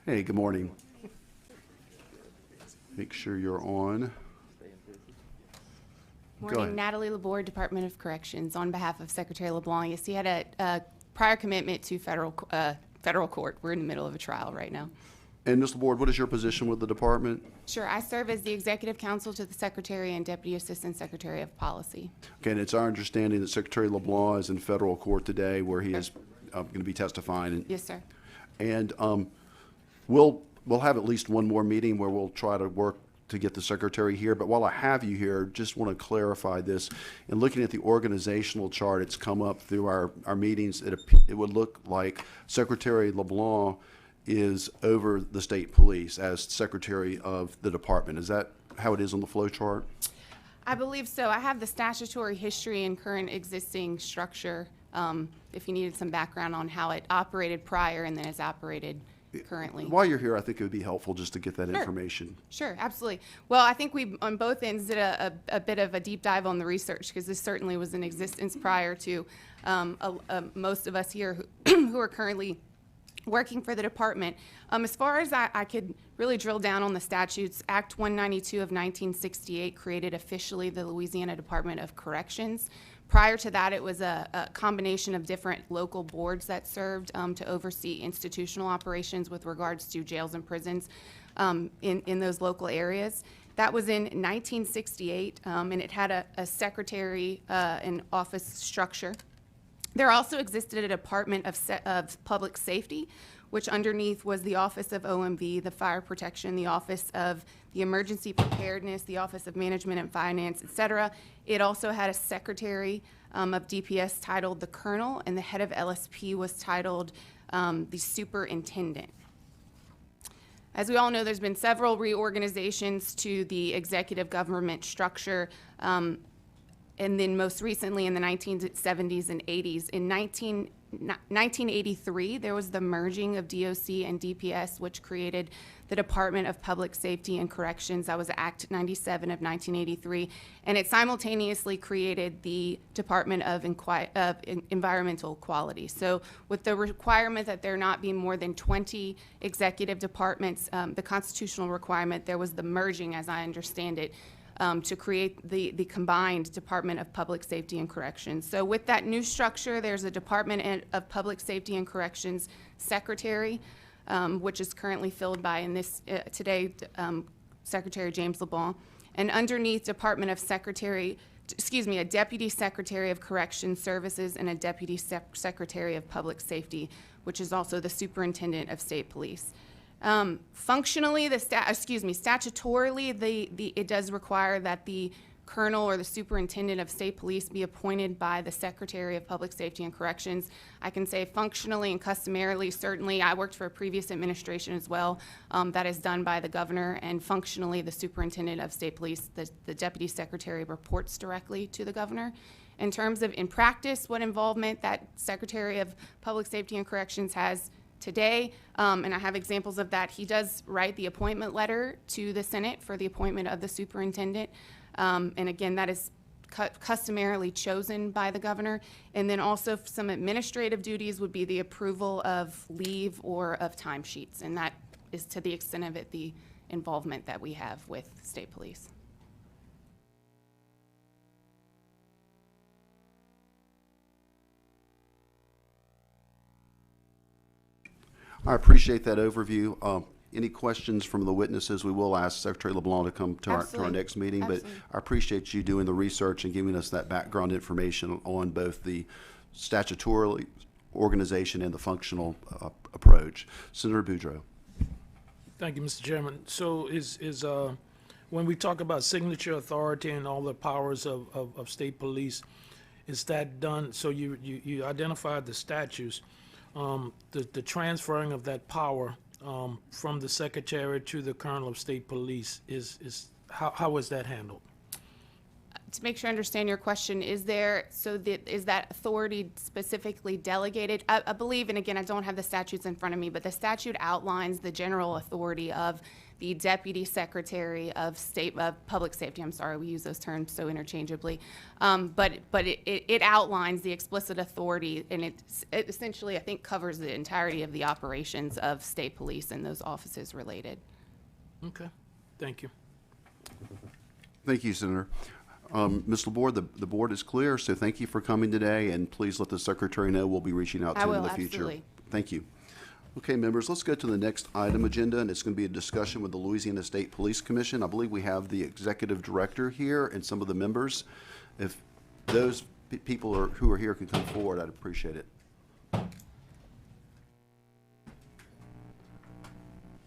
Hey, good morning. Make sure you're on. Go Morning, ahead. Natalie Laborde, Department of Corrections. On behalf of Secretary LeBlanc, yes, he had a prior commitment to federal court. We're in the middle of a trial right now. And Ms. Laborde, what is your position with the department? Sure, I serve as the Executive Counsel to the Secretary and Deputy Assistant Secretary of Policy. Okay, and it's our understanding that Secretary LeBlanc is in federal court today where he is going to be testifying. Yes, sir. And we'll have at least one more meeting where we'll try to work to get the secretary here. But while I have you here, just want to clarify this. In looking at the organizational chart, it's come up through our meetings. It would look like Secretary LeBlanc is over the state police as secretary of the department. Is that how it is on the flow chart? I believe so. I have the statutory history and current existing structure, if you needed some background on how it operated prior and then is operated currently. While you're here, I think it would be helpful just to get that information. Sure, absolutely. Well, I think we, on both ends, did a bit of a deep dive on the research, because this certainly was in existence prior to most of us here who are currently working for the department. As far as I could really drill down on the statutes, Act 192 of 1968 created officially the Louisiana Department of Corrections. Prior to that, it was a combination of different local boards that served to oversee institutional operations with regards to jails and prisons in those local areas. That was in 1968, and it had a secretary and office structure. There also existed a Department of Public Safety, which underneath was the Office of OMB, the Fire Protection, the Office of the Emergency Preparedness, the Office of Management and Finance, et cetera. It also had a secretary of DPS titled the Colonel, and the head of LSP was titled the Superintendent. As we all know, there's been several reorganizations to the executive government structure, and then most recently in the 1970s and 80s. In 1983, there was the merging of DOC and DPS, which created the Department of Public Safety and Corrections. That was Act 97 of 1983. And it simultaneously created the Department of Environmental Quality. So with the requirement that there not be more than 20 executive departments, the constitutional requirement, there was the merging, as I understand it, to create the combined Department of Public Safety and Corrections. So with that new structure, there's a Department of Public Safety and Corrections Secretary, which is currently filled by, today, Secretary James LeBlanc. And underneath Department of Secretary, a Deputy Secretary of Corrections Services and a Deputy Secretary of Public Safety, which is also the Superintendent of State Police. Functionally, statutorily, it does require that the Colonel or the Superintendent of State Police be appointed by the Secretary of Public Safety and Corrections. I can say functionally and customarily, certainly, I worked for a previous administration as well, that is done by the governor, and functionally, the Superintendent of State Police, the Deputy Secretary, reports directly to the governor. In terms of, in practice, what involvement that Secretary of Public Safety and Corrections has today, and I have examples of that. He does write the appointment letter to the Senate for the appointment of the superintendent, and again, that is customarily chosen by the governor. And then also some administrative duties would be the approval of leave or of timesheets, and that is to the extent of it the involvement that we have with state police. I appreciate that overview. Any questions from the witnesses? We will ask Secretary LeBlanc to come to our next meeting, but I appreciate you doing the research and giving us that background information on both the statutory organization and the functional approach. Senator Boudreaux. Thank you, Mr. Chairman. So when we talk about signature authority and all the powers of state police, is that done? So you identified the statutes. The transferring of that power from the Secretary to the Colonel of State Police how is that handled? to make sure I understand your question, is that authority specifically delegated? I believe, and again, I don't have the statutes in front of me, but the statute outlines the general authority of the Deputy Secretary of Public Safety. I'm sorry, we use those terms so interchangeably. But it outlines the explicit authority, and it essentially, I think, covers the entirety of the operations of state police and those offices related. Okay, thank you. Thank you, Senator. Ms. LaBorde, the board is clear, so thank you for coming today, and please let the secretary know we'll be reaching out to him in the future. Absolutely. Thank you. Okay, members, let's go to the next item agenda, and it's going to be a discussion with the Louisiana State Police Commission. I believe we have the executive director here and some of the members. If those people who are here can come forward, I'd appreciate it.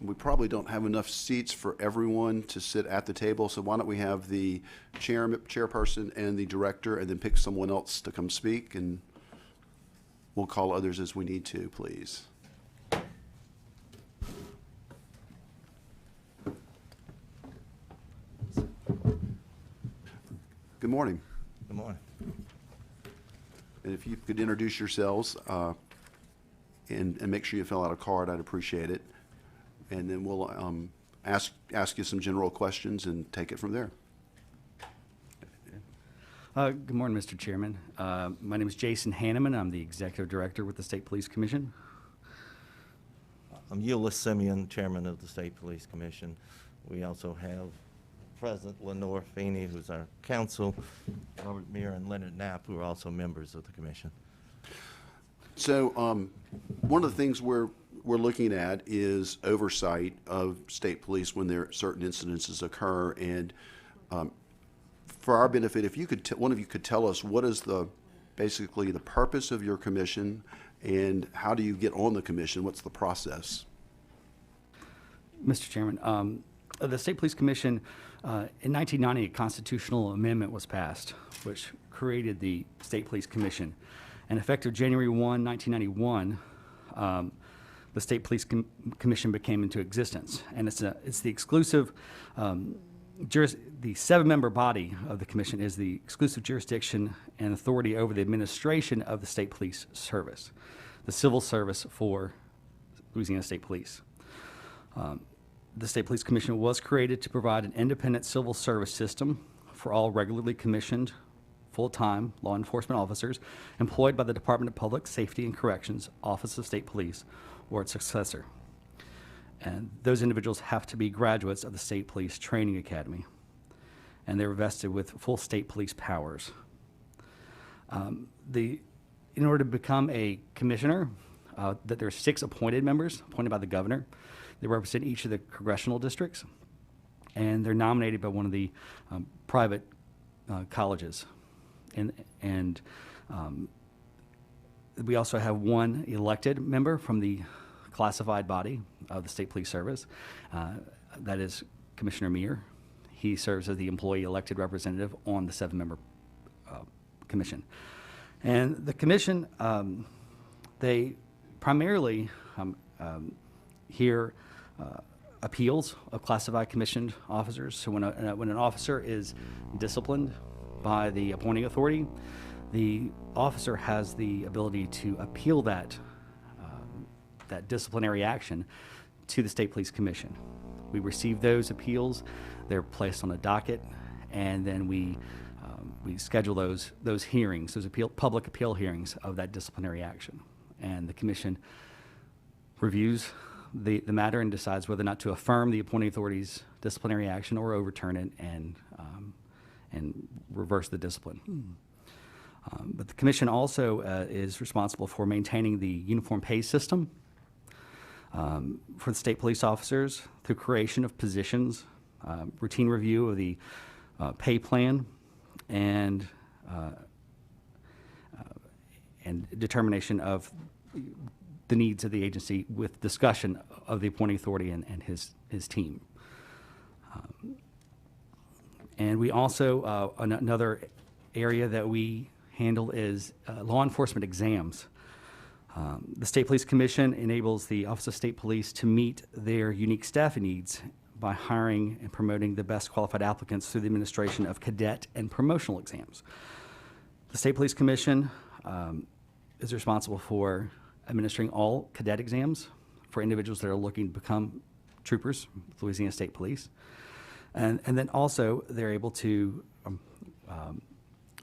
We probably don't have enough seats for everyone to sit at the table, so why don't we have the chairperson and the director, and then pick someone else to come speak, and we'll call others as we need to, please. Good morning. Good morning. And if you could introduce yourselves and make sure you fill out a card, I'd appreciate it. And then we'll ask you some general questions and take it from there. Good morning, Mr. Chairman. My name is Jason Hanneman. I'm the Executive Director with the State Police Commission. I'm Euless Simeon, Chairman of the State Police Commission. We also have President Lenore Feeney, who's our counsel, Robert Muir and Leonard Knapp, who are also members of the commission. So one of the things we're looking at is oversight of state police when there certain incidences occur. And for our benefit, if you could, one of you could tell us what is basically the purpose of your commission, and how do you get on the commission? What's the process? Mr. Chairman, the State Police Commission, in 1990, a constitutional amendment was passed, which created the State Police Commission. And effective January 1, 1991, the State Police Commission became into existence. And it's the exclusive, the seven-member body of the commission is the exclusive jurisdiction and authority over the administration of the State Police Service, the civil service for Louisiana State Police. The State Police Commission was created to provide an independent civil service system for all regularly commissioned full-time law enforcement officers employed by the Department of Public Safety and Corrections, Office of State Police, or its successor. And those individuals have to be graduates of the State Police Training Academy, and they're vested with full state police powers. In order to become a commissioner, that there are 6 appointed members appointed by the governor. They represent each of the congressional districts, and they're nominated by one of the private colleges. And we also have 1 elected member from the classified body of the State Police Service. That is Commissioner Muir. He serves as the employee elected representative on the 7-member commission. And the commission, they primarily hear appeals of classified commissioned officers. So when an officer is disciplined by the appointing authority, the officer has the ability to appeal that disciplinary action to the State Police Commission. We receive those appeals, they're placed on a docket, and then we schedule those hearings, those public appeal hearings of that disciplinary action. And the commission reviews the matter and decides whether or not to affirm the appointing authority's disciplinary action or overturn it and reverse the discipline. But the commission also is responsible for maintaining the uniform pay system for the state police officers through creation of positions, routine review of the pay plan, and determination of the needs of the agency with discussion of the appointing authority and his team. And we also, another area that we handle is law enforcement exams. The State Police Commission enables the Office of State Police to meet their unique staffing needs by hiring and promoting the best qualified applicants through the administration of cadet and promotional exams. The State Police Commission is responsible for administering all cadet exams for individuals that are looking to become troopers with Louisiana State Police. And then also they're able to,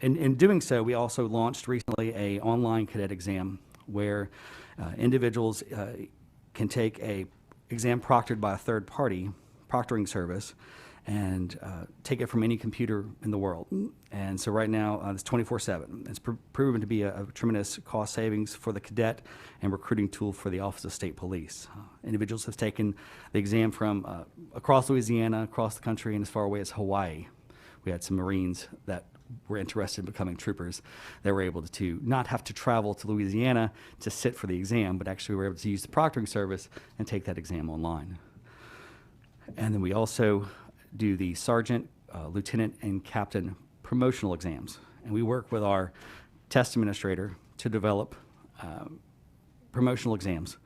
in doing so, we also launched recently a online cadet exam where individuals can take a exam proctored by a third party proctoring service and take it from any computer in the world. And so right now, it's 24/7. It's proven to be a tremendous cost savings for the cadet and recruiting tool for the Office of State Police. Individuals have taken the exam from across Louisiana, across the country, and as far away as Hawaii. We had some Marines that were interested in becoming troopers that were able to not have to travel to Louisiana to sit for the exam, but actually were able to use the proctoring service and take that exam online. And then we also do the sergeant, lieutenant, and captain promotional exams. And we work with our test administrator to develop promotional exams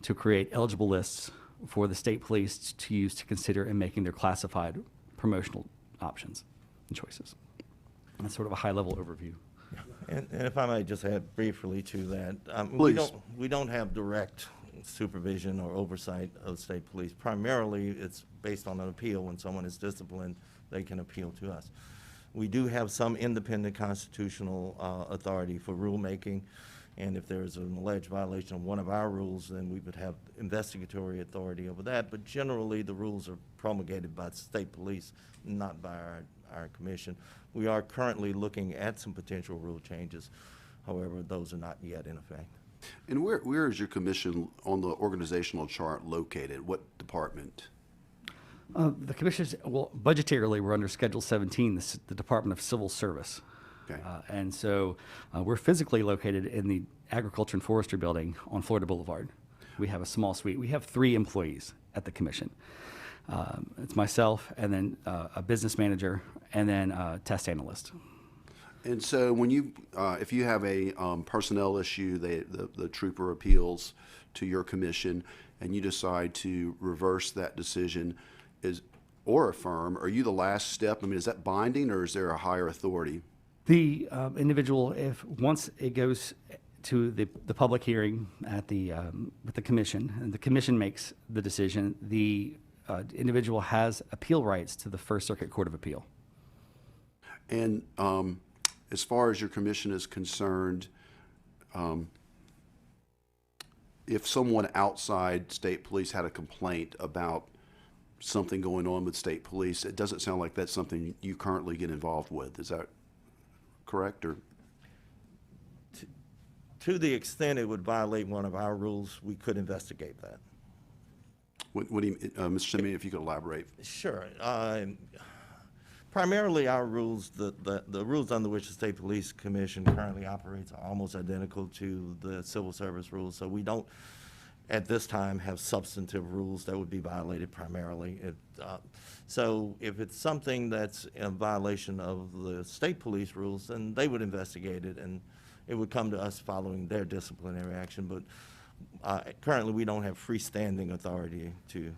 to create eligible lists for the state police to use to consider in making their classified promotional options and choices. And that's sort of a high-level overview. And if I might just add briefly to that, Please. we don't have direct supervision or oversight of the state police. Primarily, it's based on an appeal. When someone is disciplined, they can appeal to us. We do have some independent constitutional authority for rulemaking, and if there's an alleged violation of one of our rules, then we would have investigatory authority over that. But generally, the rules are promulgated by the state police, not by our commission. We are currently looking at some potential rule changes. However, those are not yet in effect. And where is your commission on the organizational chart located? What department? The commission's, well, budgetarily, we're under Schedule 17, the Department of Civil Service. Okay. And so we're physically located in the Agriculture and Forestry Building on Florida Boulevard. We have a small suite. We have 3 employees at the commission. It's myself, and then a business manager, and then a test analyst. And so when you, if you have a personnel issue, the trooper appeals to your commission, and you decide to reverse that decision or affirm, are you the last step? I mean, is that binding, or is there a higher authority? The individual, if once it goes to the public hearing at with the commission, and the commission makes the decision, the individual has appeal rights to the First Circuit Court of Appeal. And as far as your commission is concerned, if someone outside state police had a complaint about something going on with state police, it doesn't sound like that's something you currently get involved with. Is that correct? Or To the extent it would violate one of our rules, we could investigate that. what do you, Mr. Simeon, if you could elaborate? Sure. Primarily, our rules, the rules under which the State Police Commission currently operates are almost identical to the civil service rules. So we don't, at this time, have substantive rules that would be violated primarily. So if it's something that's in violation of the state police rules, then they would investigate it, and it would come to us following their disciplinary action. But currently, we don't have freestanding authority to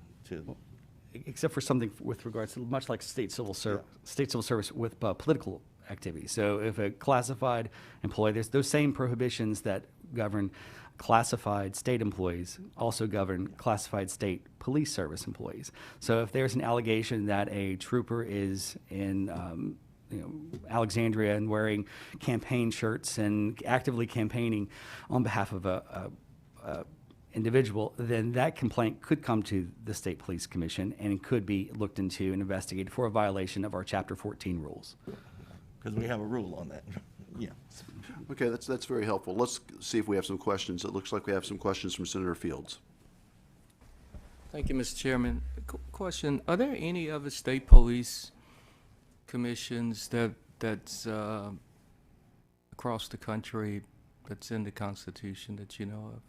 Except for something with regards to, much like state civil service with political activity. So if a classified employee, there's those same prohibitions that govern classified state employees also govern classified state police service employees. So if there's an allegation that a trooper is in Alexandria and wearing campaign shirts and actively campaigning on behalf of a individual, then that complaint could come to the State Police Commission and could be looked into and investigated for a violation of our Chapter 14 rules. because we have a rule on that. Yeah. Okay, that's very helpful. Let's see if we have some questions. It looks like we have some questions from Senator Fields. Thank you, Mr. Chairman. Question, are there any other state police commissions that's across the country that's in the Constitution that you know of?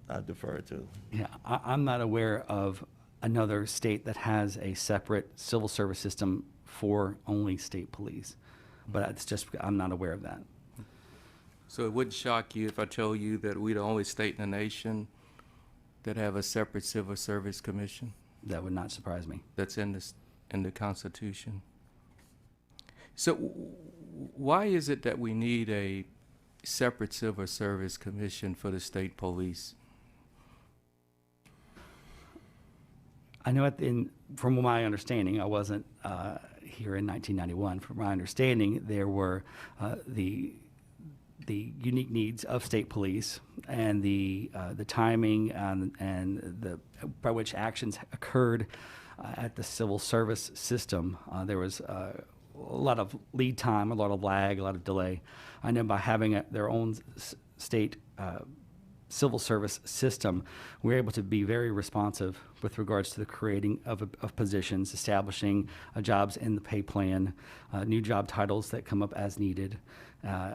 I defer to. Yeah, I'm not aware of another state that has a separate civil service system for only state police, but it's just, I'm not aware of that. So it wouldn't shock you if I told you that we're the only state in the nation that have a separate civil service commission? That would not surprise me. that's in the Constitution. So why is it that we need a separate civil service commission for the state police? I know from my understanding, I wasn't here in 1991. From my understanding, there were the unique needs of state police and the timing and by which actions occurred at the civil service system. There was a lot of lead time, a lot of lag, a lot of delay. I know by having their own state civil service system, we're able to be very responsive with regards to the creating of positions, establishing jobs in the pay plan, new job titles that come up as needed,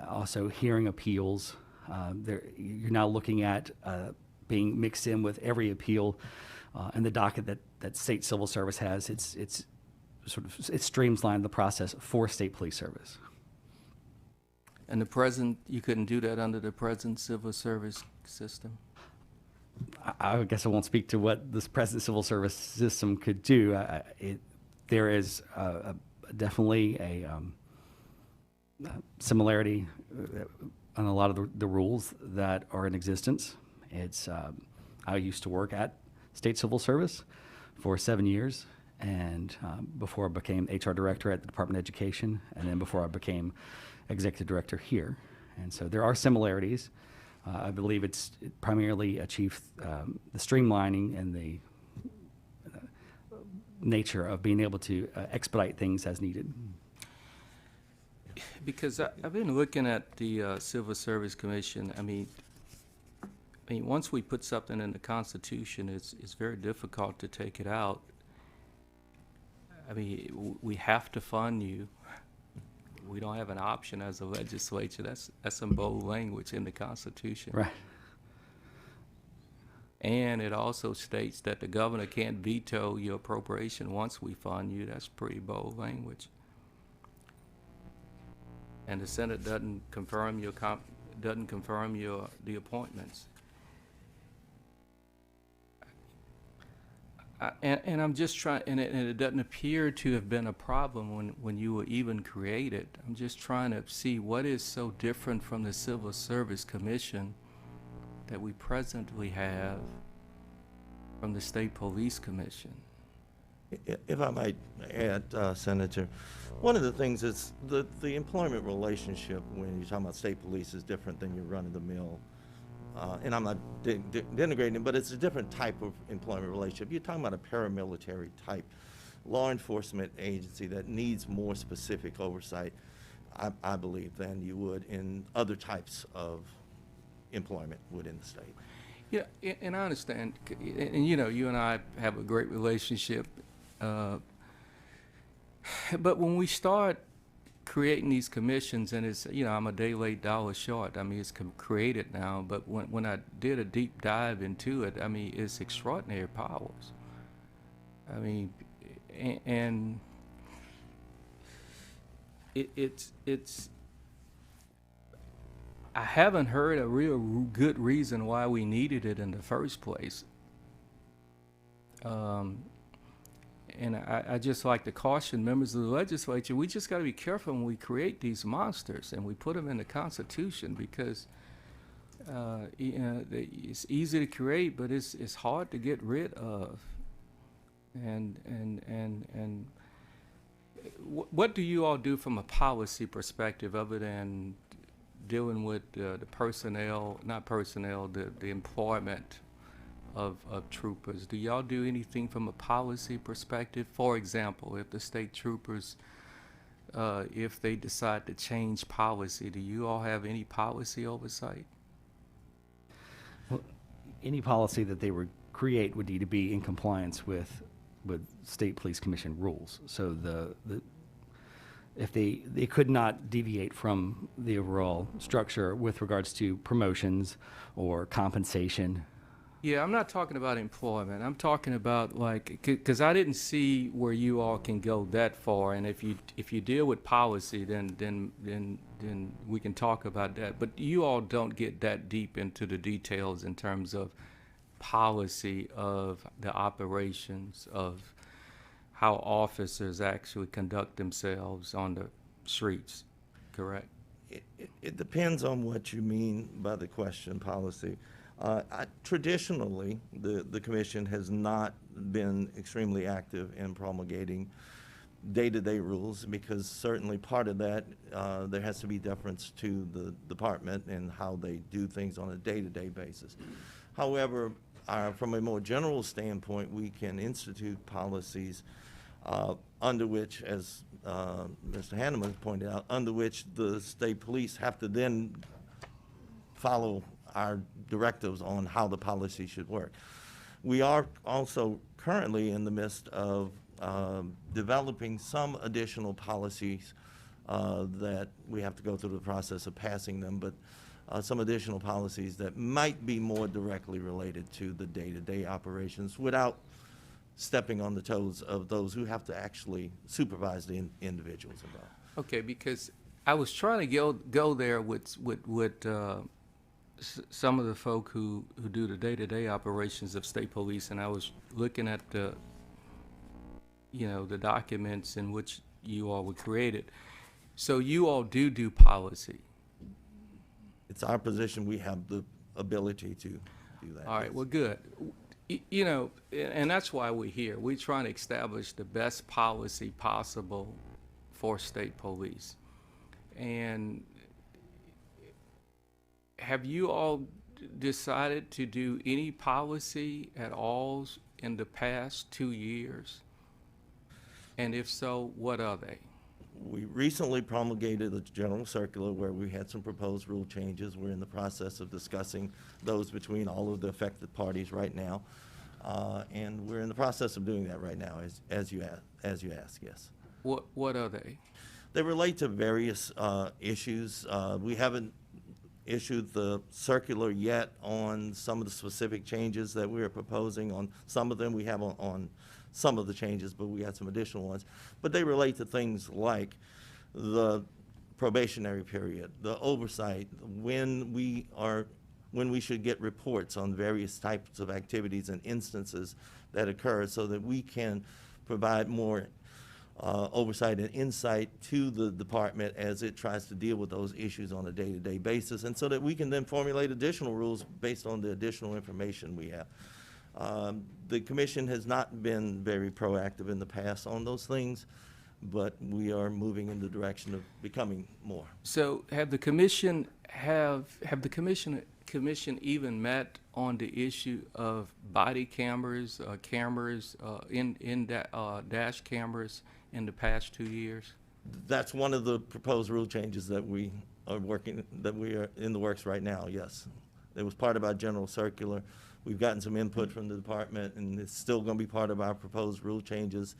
also hearing appeals. You're now looking at being mixed in with every appeal in the docket that state civil service has. It's streamlined the process for state police service. And you couldn't do that under the present civil service system? I guess I won't speak to what this present civil service system could do. There is definitely a similarity on a lot of the rules that are in existence. I used to work at state civil service for 7 years, and before I became HR director at the Department of Education, and then before I became executive director here. And so there are similarities. I believe it primarily achieved the streamlining and the nature of being able to expedite things as needed. Because I've been looking at the Civil Service Commission. I mean, once we put something in the Constitution, it's very difficult to take it out. I mean, we have to fund you. We don't have an option as a legislature. That's some bold language in the Constitution. Right. And it also states that the governor can't veto your appropriation once we fund you. That's pretty bold language. And the Senate doesn't confirm the appointments. And I'm just trying, and it doesn't appear to have been a problem when you were even created. I'm just trying to see what is so different from the Civil Service Commission that we presently have from the State Police Commission. If I might add, Senator, one of the things is the employment relationship when you're talking about state police is different than your run-of-the-mill. And I'm not denigrating it, but it's a different type of employment relationship. You're talking about a paramilitary type law enforcement agency that needs more specific oversight, I believe, than you would in other types of employment within the state. Yeah, and I understand, and you and I have a great relationship, but when we start creating these commissions, and it's, I'm a day late, dollar short. I mean, it's created now, but when I did a deep dive into it, I mean, it's extraordinary powers. I mean, and it's I haven't heard a real good reason why we needed it in the first place. And I just like to caution members of the legislature, we just got to be careful when we create these monsters and we put them in the Constitution, because it's easy to create, but it's hard to get rid of. And what do you all do from a policy perspective other than dealing with the personnel, not personnel, the employment of troopers? Do y'all do anything from a policy perspective? For example, if the state troopers, if they decide to change policy, do you all have any policy oversight? Well, any policy that they would create would need to be in compliance with state police commission rules. So if they could not deviate from the overall structure with regards to promotions or compensation. Yeah, I'm not talking about employment. I'm talking about, like, because I didn't see where you all can go that far. And if you deal with policy, then we can talk about that. But you all don't get that deep into the details in terms of policy of the operations of how officers actually conduct themselves on the streets, correct? It depends on what you mean by the question policy. Traditionally, the commission has not been extremely active in promulgating day-to-day rules, because certainly part of that, there has to be deference to the department and how they do things on a day-to-day basis. However, from a more general standpoint, we can institute policies under which, as Mr. Hanneman pointed out, under which the state police have to then follow our directives on how the policy should work. We are also currently in the midst of developing some additional policies that we have to go through the process of passing them, but some additional policies that might be more directly related to the day-to-day operations without stepping on the toes of those who have to actually supervise the individuals involved. Okay, because I was trying to go there with some of the folk who do the day-to-day operations of state police, and I was looking at the documents in which you all were created. So you all do policy. It's our position, we have the ability to do that. All right, yes. well, good. And that's why we're here. We're trying to establish the best policy possible for state police. And have you all decided to do any policy at all in the past 2 years? And if so, what are they? We recently promulgated a general circular where we had some proposed rule changes. We're in the process of discussing those between all of the affected parties right now. And we're in the process of doing that right now, as you ask, yes. What are they? They relate to various issues. We haven't issued the circular yet on some of the specific changes that we are proposing. On some of them, we have on some of the changes, but we had some additional ones. But they relate to things like the probationary period, the oversight, when we should get reports on various types of activities and instances that occur, so that we can provide more oversight and insight to the department as it tries to deal with those issues on a day-to-day basis, and so that we can then formulate additional rules based on the additional information we have. The commission has not been very proactive in the past on those things, but we are moving in the direction of becoming more. So have the commission even met on the issue of body cameras, dash cameras in the past 2 years? That's one of the proposed rule changes that we are in the works right now, yes. It was part of our general circular. We've gotten some input from the department, and it's still going to be part of our proposed rule changes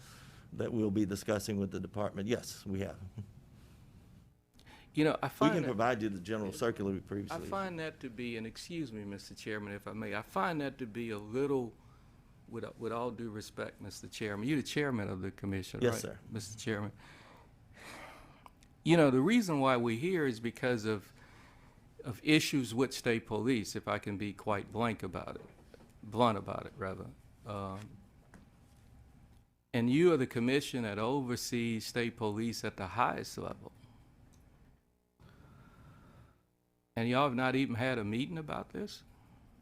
that we'll be discussing with the department. Yes, we have. I We find can that, provide you the general circular we previously. I find that to be, and excuse me, Mr. Chairman, if I may, I find that to be a little, with all due respect, Mr. Chairman, you're the chairman of the commission, right? Yes, sir. Mr. Chairman. The reason why we're here is because of issues with state police, if I can be quite blunt about it, rather. And you are the commission that oversees state police at the highest level. And y'all have not even had a meeting about this?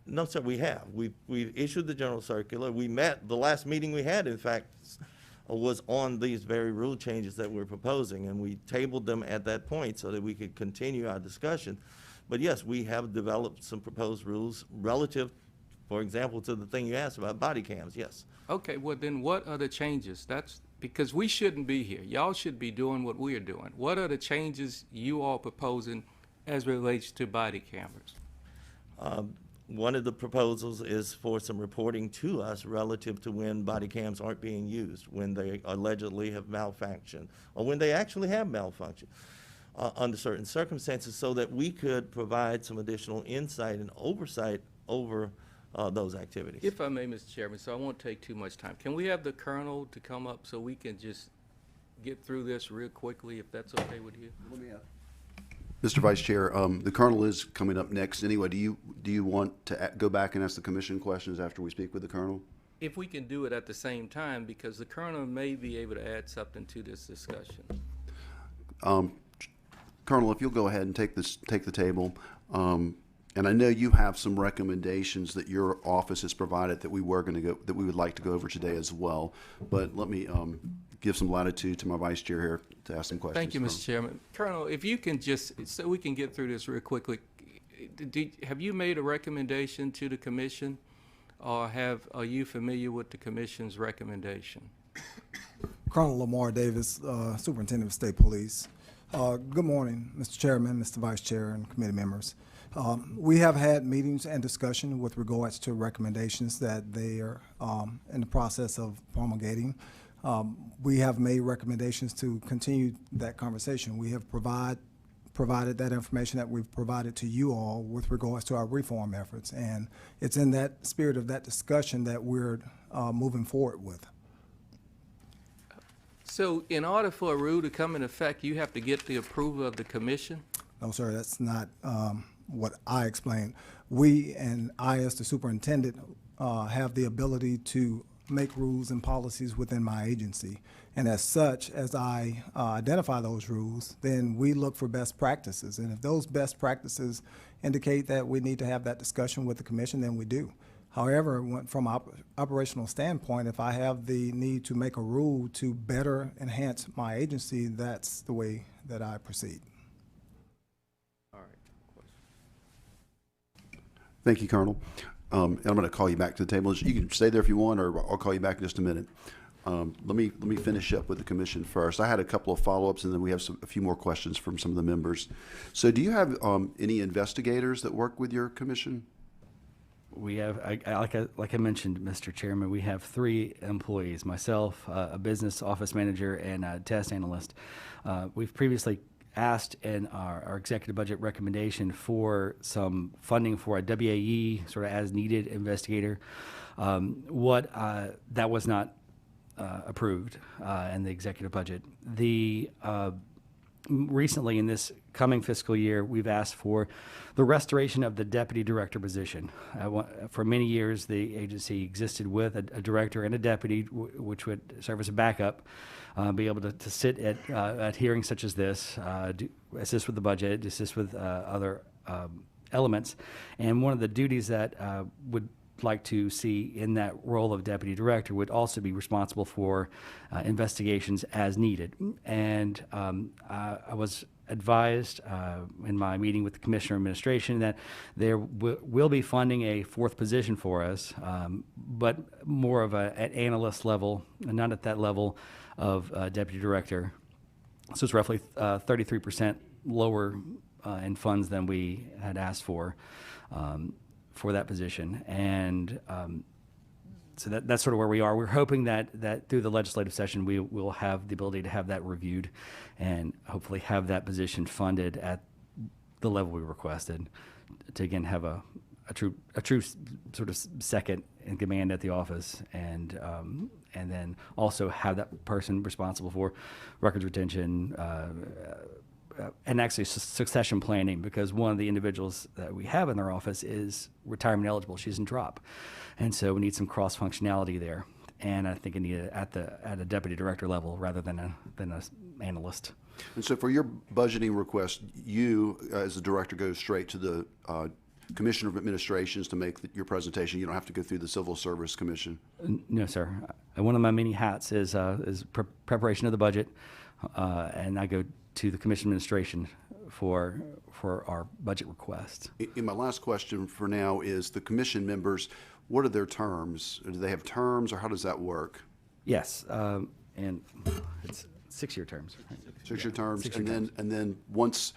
No, sir, we have. We've issued the general circular. We met, the last meeting we had, in fact, was on these very rule changes that we're proposing, and we tabled them at that point so that we could continue our discussion. But yes, we have developed some proposed rules relative, for example, to the thing you asked about, body cams, yes. Okay, well then what are the changes? That's because we shouldn't be here. Y'all should be doing what we're doing. What are the changes you all proposing as relates to body cameras? One of the proposals is for some reporting to us relative to when body cams aren't being used, when they allegedly have malfunctioned, or when they actually have malfunctioned under certain circumstances, so that we could provide some additional insight and oversight over those activities. If I may, Mr. Chairman, so I won't take too much time. Can we have the colonel to come up so we can just get through this real quickly, if that's okay with you? Mr. Vice Chair, the Colonel is coming up next anyway. Do you want to go back and ask the Commission questions after we speak with the Colonel? If we can do it at the same time, because the Colonel may be able to add something to this discussion. Colonel, if you'll go ahead and take the table. And I know you have some recommendations that your office has provided that we would like to go over today as well. But let me give some latitude to my Vice Chair here to ask some questions. Thank you, Mr. Chairman. Colonel, if you can just, so we can get through this real quickly, have you made a recommendation to the commission, or are you familiar with the commission's recommendation? Colonel Lamar Davis, Superintendent of State Police. Good morning, Mr. Chairman, Mr. Vice Chair, and committee members. We have had meetings and discussion with regards to recommendations that they are in the process of promulgating. We have made recommendations to continue that conversation. We have provided that information that we've provided to you all with regards to our reform efforts. And it's in that spirit of that discussion that we're moving forward with. So in order for a rule to come in effect, you have to get the approval of the commission? No, sir, that's not what I explained. We and I, as the superintendent, have the ability to make rules and policies within my agency. And as such, as I identify those rules, then we look for best practices. And if those best practices indicate that we need to have that discussion with the commission, then we do. However, from an operational standpoint, if I have the need to make a rule to better enhance my agency, that's the way that I proceed. All right. Thank you, Colonel. And I'm going to call you back to the table. You can stay there if you want, or I'll call you back in just a minute. Let me finish up with the commission first. I had a couple of follow-ups, and then we have a few more questions from some of the members. So do you have any investigators that work with your commission? We have, like I mentioned, Mr. Chairman, we have 3 employees, myself, a business office manager, and a test analyst. We've previously asked in our executive budget recommendation for some funding for a WAE, sort of as needed investigator. That was not approved in the executive budget. Recently, in this coming fiscal year, we've asked for the restoration of the deputy director position. For many years, the agency existed with a director and a deputy, which would serve as a backup, be able to sit at hearings such as this, assist with the budget, assist with other elements. And one of the duties that would like to see in that role of deputy director would also be responsible for investigations as needed. And I was advised in my meeting with the Commissioner of Administration that there will be funding a 4th position for us, but more of an analyst level, and not at that level of deputy director. So it's roughly 33% lower in funds than we had asked for that position. And so that's sort of where we are. We're hoping that through the legislative session, we will have the ability to have that reviewed and hopefully have that position funded at the level we requested to, again, have a true sort of second in command at the office, and then also have that person responsible for records retention, and actually succession planning, because one of the individuals that we have in our office is retirement eligible. She's in drop. And so we need some cross functionality there. And I think I need it at a deputy director level rather than a analyst. And so for your budgeting request, you, as the director, go straight to the Commissioner of Administrations to make your presentation. You don't have to go through the Civil Service Commission. No, sir. One of my many hats is preparation of the budget, and I go to the Commission Administration for our budget request. In my last question for now is the commission members, what are their terms? Do they have terms, or how does that work? Yes, and it's 6-year terms. Right? 6-year terms, 6-year and then once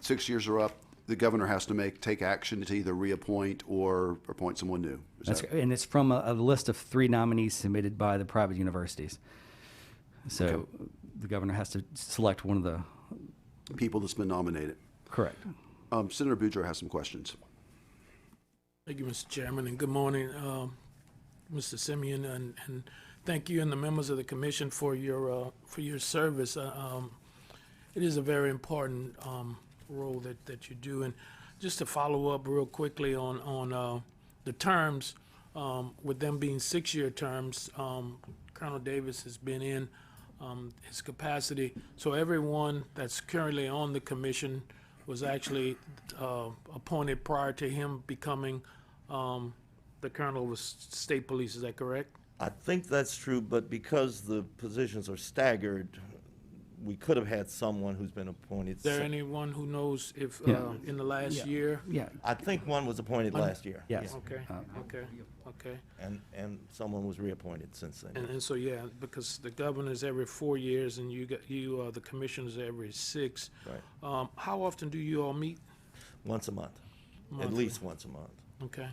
6 years are up, the governor has to take action to either reappoint or appoint someone new. And it's from a list of 3 nominees submitted by the private universities. So Okay. the governor has to select one of the people that's been nominated. correct. Senator Boudreaux has some questions. Thank you, Mr. Chairman, and good morning, Mr. Simeon, and thank you and the members of the commission for your service. It is a very important role that you do. And just to follow up real quickly on the terms, with them being 6-year terms, Colonel Davis has been in his capacity. So everyone that's currently on the commission was actually appointed prior to him becoming the colonel of the state police. Is that correct? I think that's true, but because the positions are staggered, we could have had someone who's been appointed. Is there anyone who knows if Yeah. in the last year? Yeah, I think one was appointed last year. yes. Okay, Uh, okay. And someone was reappointed since then. And so, yeah, because the governor's every 4 years and the commissioners every 6. Right. How often do you all meet? Once a month, at Monthly. least once a month. Okay.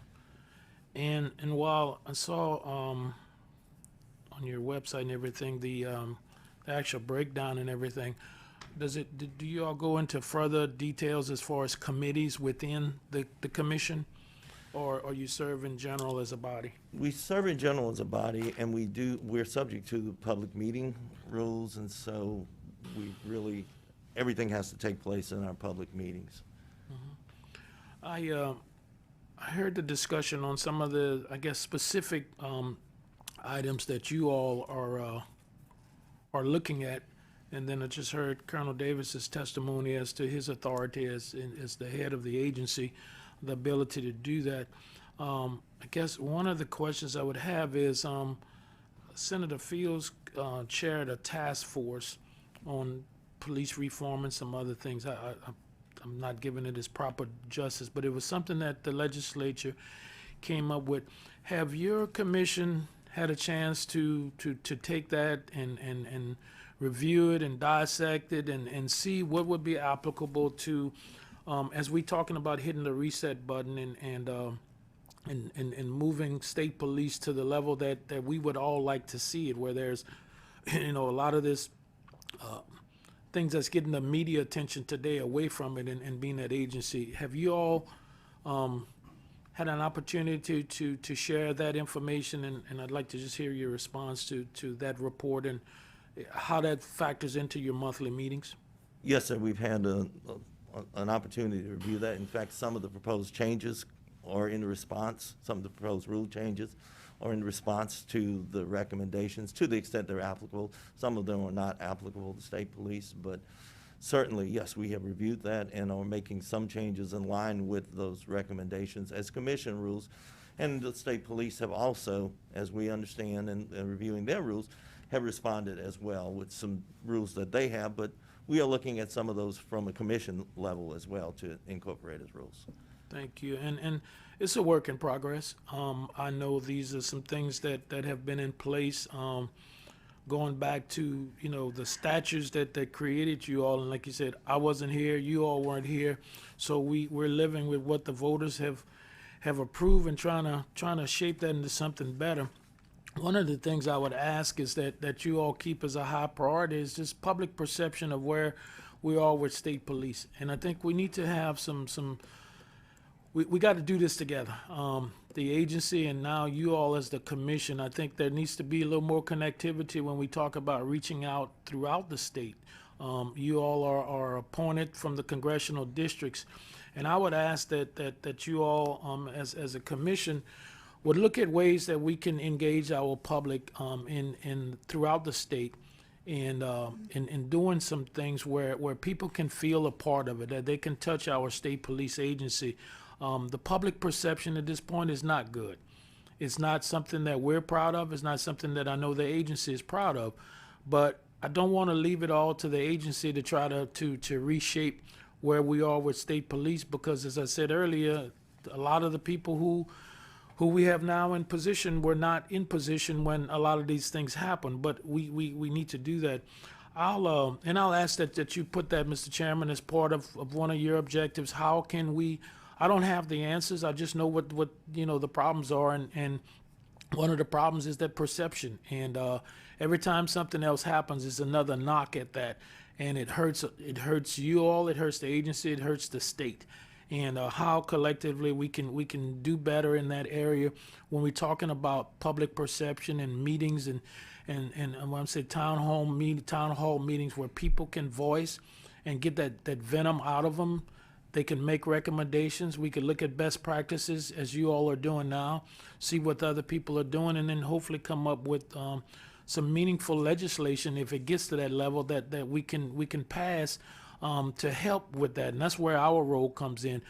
And while I saw on your website and everything, the actual breakdown and everything, do you all go into further details as far as committees within the commission? Or you serve in general as a body? We serve in general as a body, and we're subject to the public meeting rules, and so everything has to take place in our public meetings. I heard the discussion on some of the, I guess, specific items that you all are looking at, and then I just heard Colonel Davis's testimony as to his authority as the head of the agency, the ability to do that. I guess one of the questions I would have is Senator Fields chaired a task force on police reform and some other things. I'm not giving it its proper justice, but it was something that the legislature came up with. Have your commission had a chance to take that and review it and dissect it and see what would be applicable to, as we talking about hitting the reset button and moving state police to the level that we would all like to see it, where there's, a lot of this things that's getting the media attention today away from it and being that agency. Have you all had an opportunity to share that information? And I'd like to just hear your response to that report and how that factors into your monthly meetings. Yes, sir, we've had an opportunity to review that. In fact, some of the proposed changes are in response, some of the proposed rule changes are in response to the recommendations, to the extent they're applicable. Some of them are not applicable to state police, but certainly, yes, we have reviewed that and are making some changes in line with those recommendations as commission rules. And the state police have also, as we understand and reviewing their rules, have responded as well with some rules that they have, but we are looking at some of those from a commission level as well to incorporate as rules. Thank you. And it's a work in progress. I know these are some things that have been in place, going back to, the statutes that created you all. And like you said, I wasn't here, you all weren't here. So we're living with what the voters have approved and trying to shape that into something better. One of the things I would ask is that you all keep as a high priority is just public perception of where we are with state police. And I think we need to have we got to do this together. The agency and now you all as the commission, I think there needs to be a little more connectivity when we talk about reaching out throughout the state. You all are appointed from the congressional districts. And I would ask that you all, as a commission, would look at ways that we can engage our public in throughout the state and doing some things where people can feel a part of it, that they can touch our state police agency. The public perception at this point is not good. It's not something that we're proud of. It's not something that I know the agency is proud of. But I don't want to leave it all to the agency to try to reshape where we are with state police, because as I said earlier, a lot of the people who we have now in position were not in position when a lot of these things happen, but we need to do that. I'll ask that you put that, Mr. Chairman, as part of one of your objectives. How can we, I don't have the answers, I just know what the problems are, and one of the problems is that perception, and every time something else happens, it's another knock at that, and it hurts you all, it hurts the agency, it hurts the state. And how collectively we can do better in that area when we're talking about public perception and meetings and when I say town hall meetings where people can voice and get that venom out of them. They can make recommendations. We could look at best practices as you all are doing now, see what the other people are doing, and then hopefully come up with some meaningful legislation if it gets to that level that we can pass to help with that. And that's where our role comes in.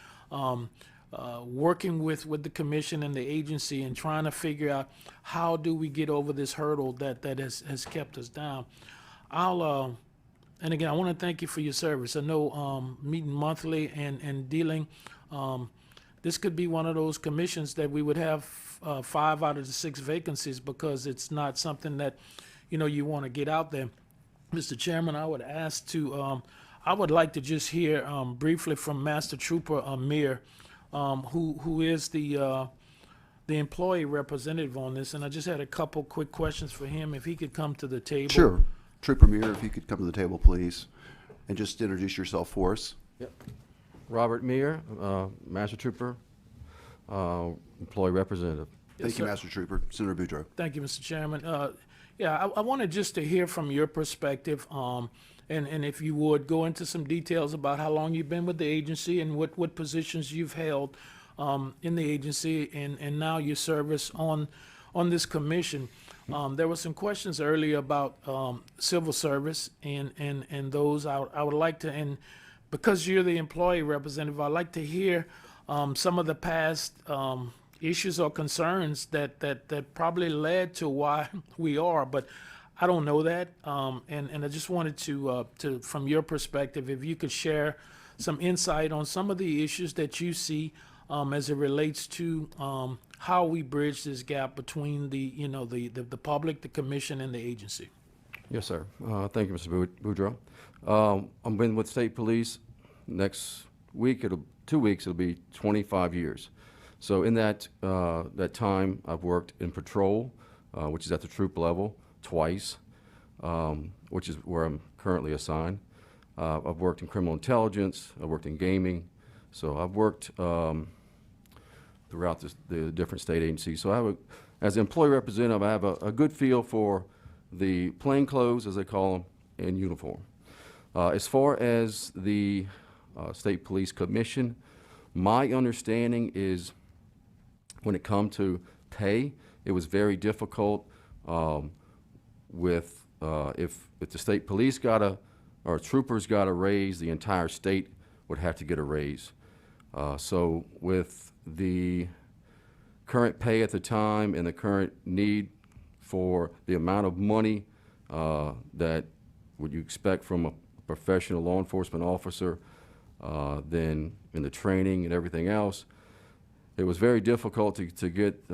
Working with the commission and the agency and trying to figure out how do we get over this hurdle that has kept us down. And again, I want to thank you for your service. I know meeting monthly and dealing, this could be one of those commissions that we would have 5 out of the 6 vacancies because it's not something that, you want to get out there. Mr. Chairman, I would ask to, I would like to just hear briefly from Master Trooper Amir, who is the employee representative on this, and I just had a couple quick questions for him. If he could come to the table. Sure. Trooper Muir, if you could come to the table, please, and just introduce yourself for us. Yep. Robert Meir, Master Trooper, Employee Representative. Thank you, sir. Master Trooper. Senator Boudreaux. Thank you, Mr. Chairman. I wanted just to hear from your perspective, and if you would go into some details about how long you've been with the agency and what positions you've held in the agency and now your service on this commission. There were some questions earlier about civil service and those I would like to, and because you're the employee representative, I'd like to hear some of the past issues or concerns that probably led to why we are, but I don't know that. And I just wanted to, from your perspective, if you could share some insight on some of the issues that you see as it relates to how we bridge this gap between the public, the commission, and the agency. Yes, sir. Thank you, Mr. Boudreaux. I'm been with State Police. Next week, 2 weeks, it'll be 25 years. So in that time, I've worked in patrol, which is at the troop level, twice, which is where I'm currently assigned. I've worked in criminal intelligence. I've worked in gaming. So I've worked throughout the different state agencies. So as an employee representative, I have a good feel for the plainclothes, as they call them, and uniform. As far as the State Police Commission, my understanding is when it comes to pay, it was very difficult if the state police or troopers got a raise, the entire state would have to get a raise. So with the current pay at the time and the current need for the amount of money that would you expect from a professional law enforcement officer, then in the training and everything else, it was very difficult to get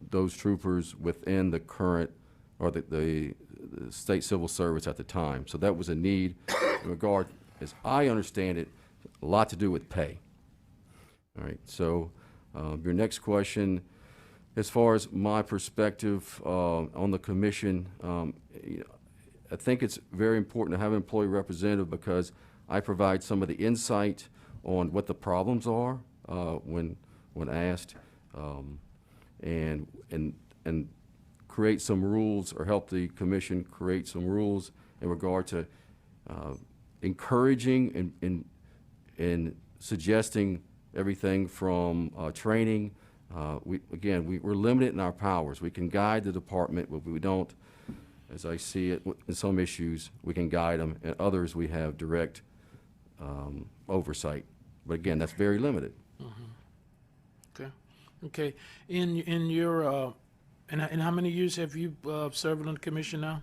those troopers within the current or the state civil service at the time. So that was a need in regard, as I understand it, a lot to do with pay. All right, so your next question, as far as my perspective on the commission, I think it's very important to have an employee representative because I provide some of the insight on what the problems are when asked, and create some rules or help the commission create some rules in regard to encouraging and suggesting everything from training. We're limited in our powers. We can guide the department, but we don't, as I see it, in some issues, we can guide them. In others, we have direct oversight. But again, that's very limited. Okay. In your and how many years have you served on the commission now?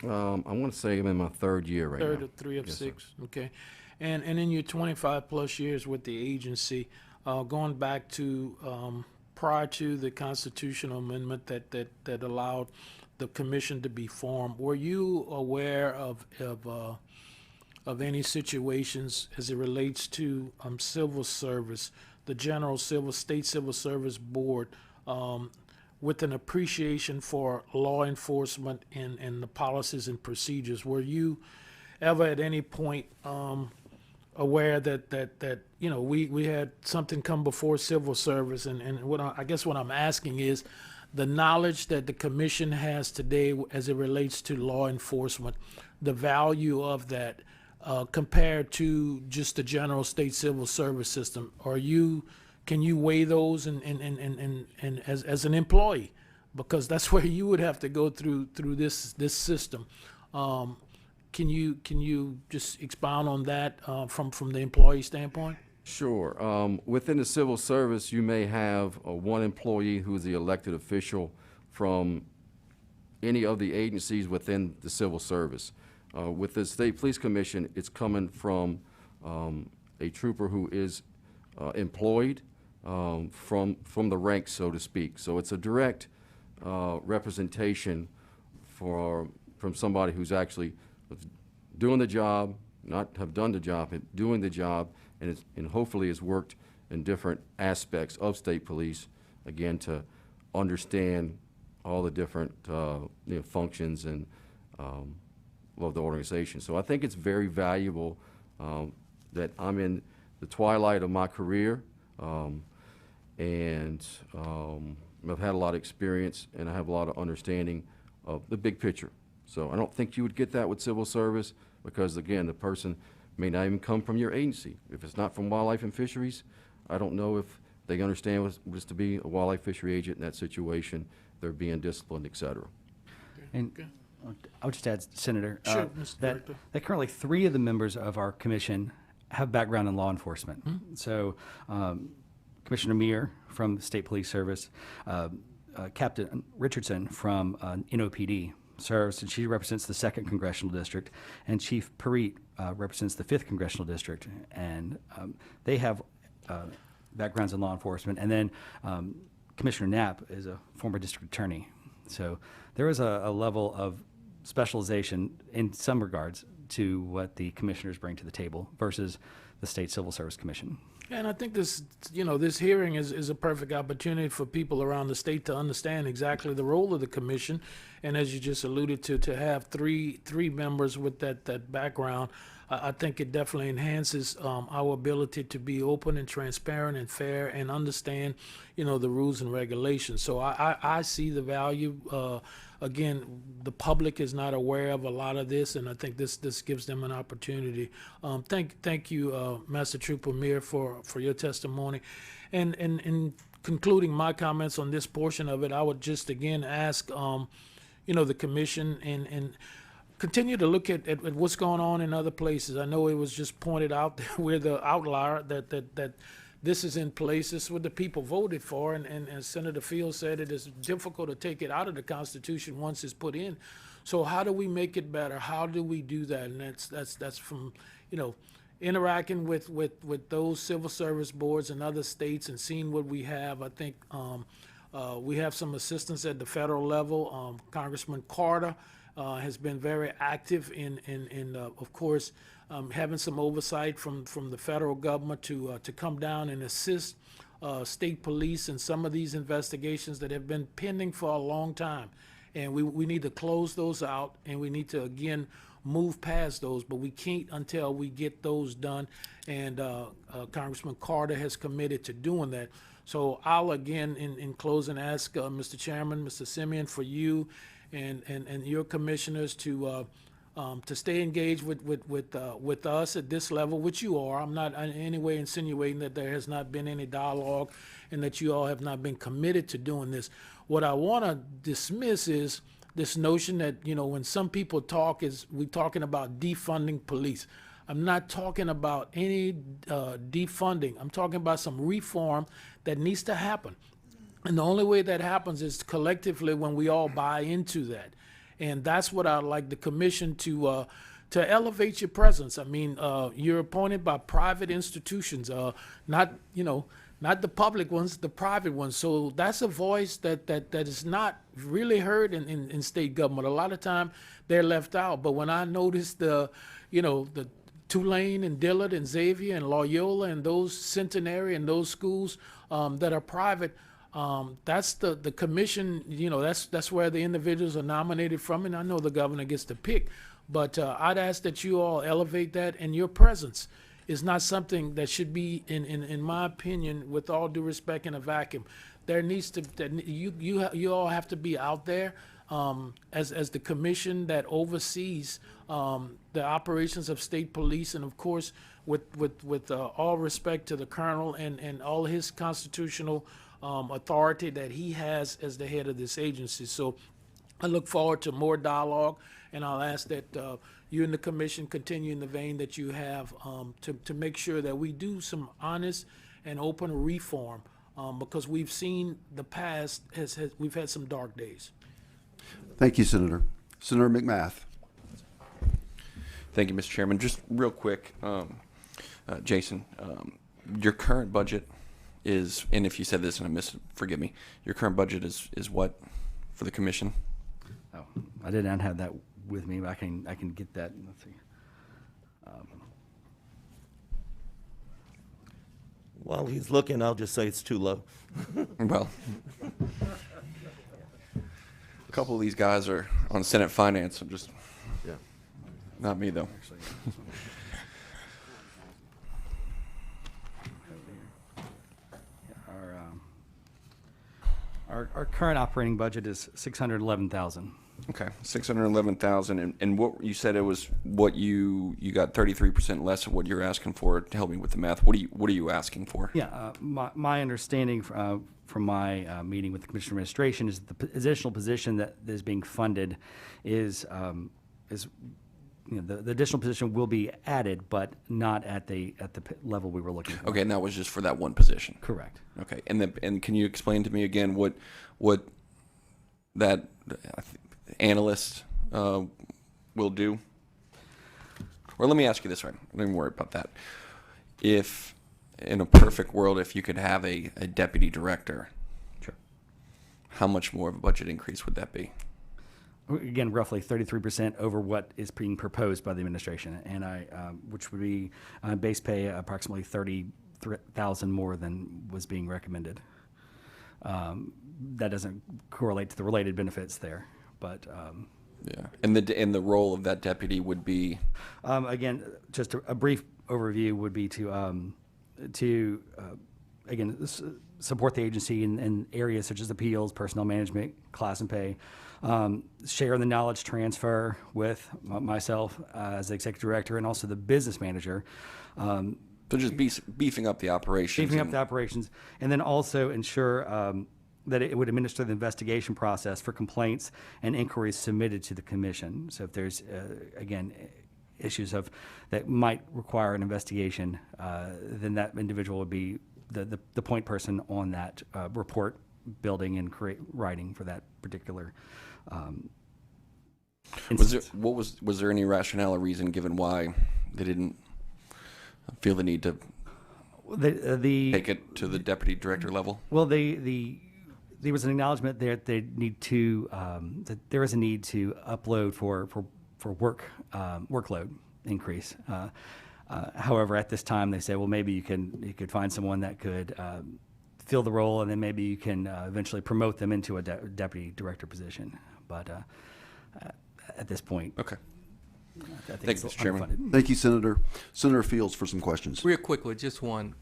I want to say I'm in my third year right now. Third of 3 of Yes, sir. 6. Okay. And in your 25 plus years with the agency, going back to prior to the constitutional amendment that allowed the commission to be formed, were you aware of any situations as it relates to civil service, the general state civil service board, with an appreciation for law enforcement and the policies and procedures? Were you ever at any point aware that we had something come before civil service, and I guess what I'm asking is the knowledge that the commission has today as it relates to law enforcement, the value of that, compared to just the general state civil service system? Can you weigh those and as an employee? Because that's where you would have to go through this system. Can you just expound on that from the employee standpoint? Sure. Within the civil service, you may have one employee who is the elected official from any of the agencies within the civil service. With the State Police Commission, it's coming from a trooper who is employed from the ranks, so to speak. So it's a direct representation from somebody who's actually doing the job, not have done the job, but doing the job, and hopefully has worked in different aspects of state police, again, to understand all the different functions and of the organization. So I think it's very valuable that I'm in the twilight of my career, and I've had a lot of experience, and I have a lot of understanding of the big picture. So I don't think you would get that with civil service because, again, the person may not even come from your agency. If it's not from Wildlife and Fisheries, I don't know if they understand what it's to be a wildlife fishery agent in that situation. They're being disciplined, et cetera. And I would just add, Senator, Sure, Mr. Director. that currently 3 of the members of our commission have background in law enforcement. So Commissioner Meir from the State Police Service, Captain Richardson from NOPD serves, and she represents the 2nd Congressional District, and Chief Parit represents the 5th Congressional District, and they have backgrounds in law enforcement. And then Commissioner Knapp is a former district attorney. So there is a level of specialization in some regards to what the commissioners bring to the table versus the State Civil Service Commission. And I think this hearing is a perfect opportunity for people around the state to understand exactly the role of the commission. And as you just alluded to have three members with that background, I think it definitely enhances our ability to be open and transparent and fair and understand, the rules and regulations. So I see the value. Again, the public is not aware of a lot of this, and I think this gives them an opportunity. Thank you, Master Trooper Meir, for your testimony. And in concluding my comments on this portion of it, I would just again ask, the commission and continue to look at what's going on in other places. I know it was just pointed out that we're the outlier, that this is in place. This is what the people voted for, and as Senator Fields said, it is difficult to take it out of the Constitution once it's put in. So how do we make it better? How do we do that? And that's from, interacting with those civil service boards in other states and seeing what we have. I think we have some assistance at the federal level. Congressman Carter has been very active in of course, having some oversight from the federal government to come down and assist state police in some of these investigations that have been pending for a long time. And we need to close those out, and we need to, again, move past those, but we can't until we get those done. And Congressman Carter has committed to doing that. So I'll, again, in closing, ask Mr. Chairman, Mr. Simeon, for you and your commissioners to stay engaged with us at this level, which you are. I'm not in any way insinuating that there has not been any dialogue and that you all have not been committed to doing this. What I want to dismiss is this notion that, when some people talk, we're talking about defunding police. I'm not talking about any defunding. I'm talking about some reform that needs to happen. And the only way that happens is collectively when we all buy into that. And that's what I'd like the commission to elevate your presence. I mean, you're appointed by private institutions, not the public ones, the private ones. So that's a voice that is not really heard in state government. A lot of time they're left out. But when I noticed the Tulane and Dillard and Xavier and Loyola and those Centenary and those schools that are private, that's the commission, that's where the individuals are nominated from, and I know the governor gets to pick, but I'd ask that you all elevate that, and your presence is not something that should be, in my opinion, with all due respect, in a vacuum. There needs to, you all have to be out there. as the commission that oversees the operations of state police, and of course, with all respect to the colonel and all his constitutional authority that he has as the head of this agency. So I look forward to more dialogue, and I'll ask that you and the commission continue in the vein that you have to make sure that we do some honest and open reform, because we've seen the past we've had some dark days. Thank you, Senator. Senator McMath. Thank you, Mr. Chairman. Just real quick, Jason, your current budget is, and if you said this and I missed it, forgive me, your current budget is what for the commission? Oh, I did not have that with me, but I can get that. Let's see. While he's looking, I'll just say it's too low. Well, a couple of these guys are on Senate Finance. I'm just, Yeah. not me though. Our current operating budget is 611,000. Okay, 611,000, and what you said it was what you got 33% less of what you're asking for. To help me with the math, what are you asking for? Yeah, my understanding from my meeting with the Commission Administration is the additional position that is being funded is the additional position will be added, but not at the level we were looking for. Okay, and that was just for that one position. Correct. Okay, and can you explain to me again what that analyst will do? Or let me ask you this, right? Don't even worry about that. If in a perfect world, if you could have a deputy director, Sure. how much more of a budget increase would that be? Again, roughly 33% over what is being proposed by the administration, and which would be base pay approximately 30,000 more than was being recommended. That doesn't correlate to the related benefits there, but Yeah, and the role of that deputy would be again, just a brief overview would be to support the agency in areas such as appeals, personnel management, class and pay, share the knowledge transfer with myself as the executive director and also the business manager. so just beefing up the operations. Beefing up the operations, and then also ensure that it would administer the investigation process for complaints and inquiries submitted to the commission. So if there's, again, issues that might require an investigation, then that individual would be the point person on that report building and writing for that particular instance. Was there any rationale or reason given why they didn't feel the need to take it to the deputy director level? Well, there was an acknowledgement there that that there is a need to upload for workload increase. However, at this time, they say, well, maybe you could find someone that could fill the role, and then maybe you can eventually promote them into a deputy director position. But at this point, Okay. I think Thank it's you, Mr. Chairman. unfunded. Thank you, Senator. Senator Fields for some questions. Real quickly, just one.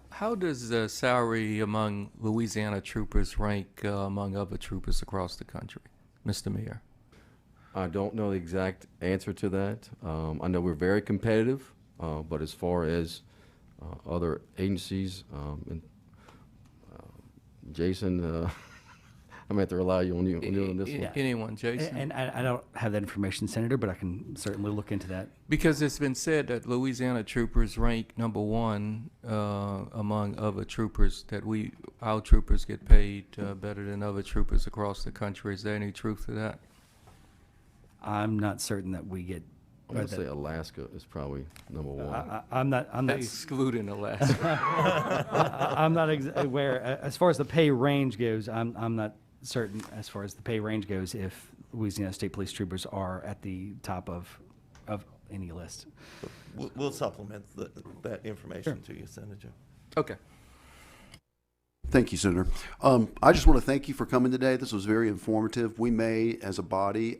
How does the salary among Louisiana Troopers rank among other troopers across the country, Mr. Mayor? I don't know the exact answer to that. I know we're very competitive, but as far as other agencies, and Jason, I'm going to have to rely on you on this one. Anyone, Jason? And I don't have that information, Senator, but I can certainly look into that. Because it's been said that Louisiana Troopers rank #1 among other troopers, that our troopers get paid better than other troopers across the country. Is there any truth to that? I'm not certain that we get. I'm going to say Alaska is probably number one. I'm not. Excluding Alaska. I'm not aware. As far as the pay range goes, I'm not certain as far as the pay range goes if Louisiana State Police troopers are at the top of any list. We'll supplement that information to you, Senator. Okay. Thank you, Senator. I just want to thank you for coming today. This was very informative. We may, as a body,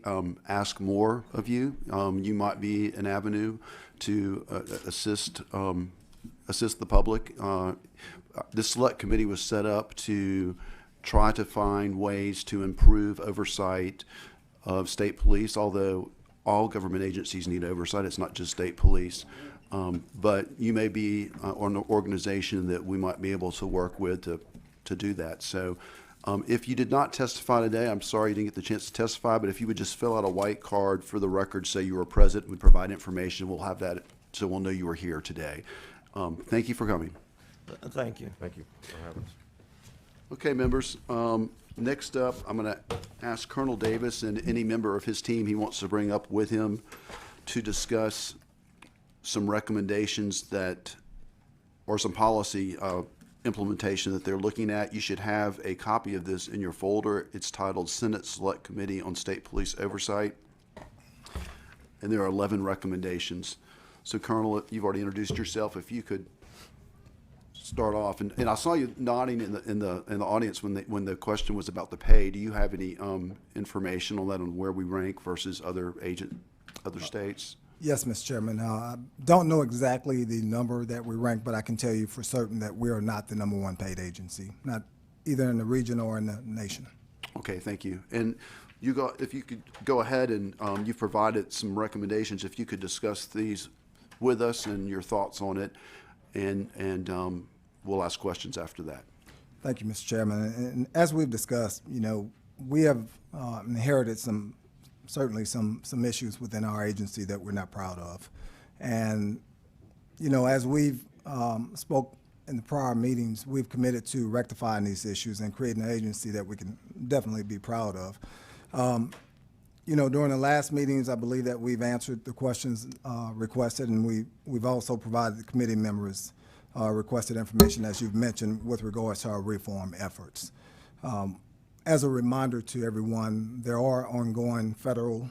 ask more of you. You might be an avenue to assist the public. This select committee was set up to try to find ways to improve oversight of state police, although all government agencies need oversight. It's not just state police. But you may be on an organization that we might be able to work with to do that. So if you did not testify today, I'm sorry you didn't get the chance to testify, but if you would just fill out a white card for the record, say you were present, we provide information, we'll have that so we'll know you were here today. Thank you for coming. Thank you. Thank you for having us. Okay, members, next up, I'm going to ask Colonel Davis and any member of his team he wants to bring up with him to discuss some recommendations that, or some policy implementation that they're looking at. You should have a copy of this in your folder. It's titled Senate Select Committee on State Police Oversight. And there are 11 recommendations. So Colonel, you've already introduced yourself. If you could start off, and I saw you nodding in the audience when the question was about the pay. Do you have any information on that, on where we rank versus other states? Yes, Mr. Chairman. I don't know exactly the number that we rank, but I can tell you for certain that we are not the #1 paid agency, not either in the region or in the nation. Okay, thank you. And if you could go ahead and you've provided some recommendations. If you could discuss these with us and your thoughts on it, and we'll ask questions after that. Thank you, Mr. Chairman. And as we've discussed, we have inherited certainly some issues within our agency that we're not proud of. And, as we've spoke in the prior meetings, we've committed to rectifying these issues and creating an agency that we can definitely be proud of. During the last meetings, I believe that we've answered the questions requested, and we've also provided the committee members requested information, as you've mentioned, with regards to our reform efforts. As a reminder to everyone, there are ongoing federal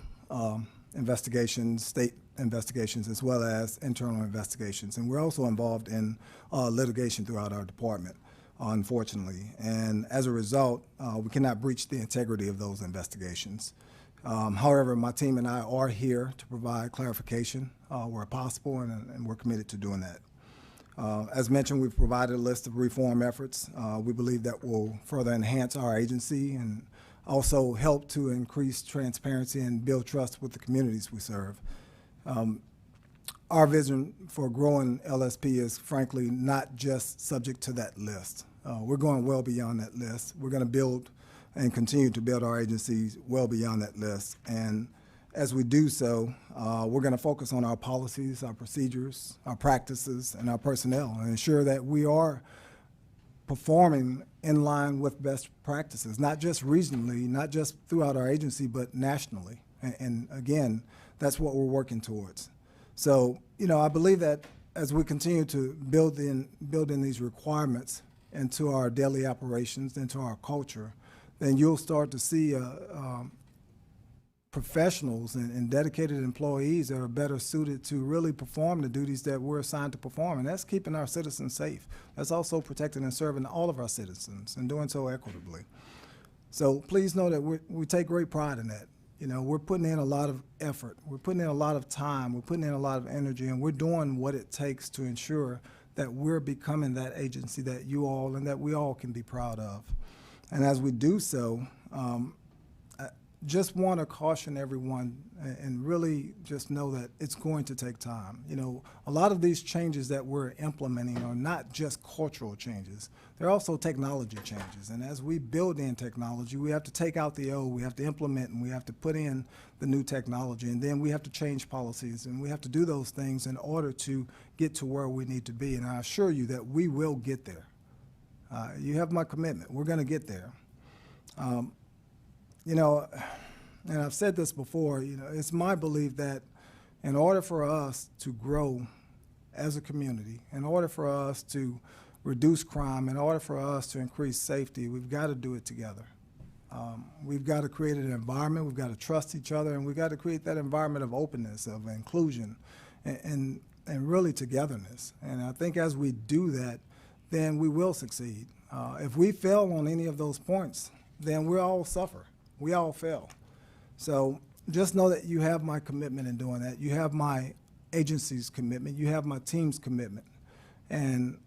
investigations, state investigations, as well as internal investigations. And we're also involved in litigation throughout our department, unfortunately. And as a result, we cannot breach the integrity of those investigations. However, my team and I are here to provide clarification where possible, and we're committed to doing that. As mentioned, we've provided a list of reform efforts. We believe that will further enhance our agency and also help to increase transparency and build trust with the communities we serve. Our vision for growing LSP is frankly not just subject to that list. We're going well beyond that list. We're going to build and continue to build our agencies well beyond that list. And as we do so, we're going to focus on our policies, our procedures, our practices, and our personnel, and ensure that we are performing in line with best practices, not just regionally, not just throughout our agency, but nationally. And again, that's what we're working towards. So, I believe that as we continue to build in these requirements into our daily operations, into our culture, then you'll start to see professionals and dedicated employees that are better suited to really perform the duties that we're assigned to perform, and that's keeping our citizens safe. That's also protecting and serving all of our citizens and doing so equitably. So please know that we take great pride in that. We're putting in a lot of effort, we're putting in a lot of time, we're putting in a lot of energy, and we're doing what it takes to ensure that we're becoming that agency that you all and that we all can be proud of. And as we do so, just want to caution everyone and really just know that it's going to take time. A lot of these changes that we're implementing are not just cultural changes. They're also technology changes. And as we build in technology, we have to take out the old, we have to implement, and we have to put in the new technology. And then we have to change policies, and we have to do those things in order to get to where we need to be. And I assure you that we will get there. You have my commitment. We're going to get there. And I've said this before, it's my belief that in order for us to grow as a community, in order for us to reduce crime, in order for us to increase safety, we've got to do it together. We've got to create an environment, we've got to trust each other, and we've got to create that environment of openness, of inclusion, and really togetherness. And I think as we do that, then we will succeed. If we fail on any of those points, then we all suffer. We all fail. So just know that you have my commitment in doing that. You have my agency's commitment. You have my team's commitment. And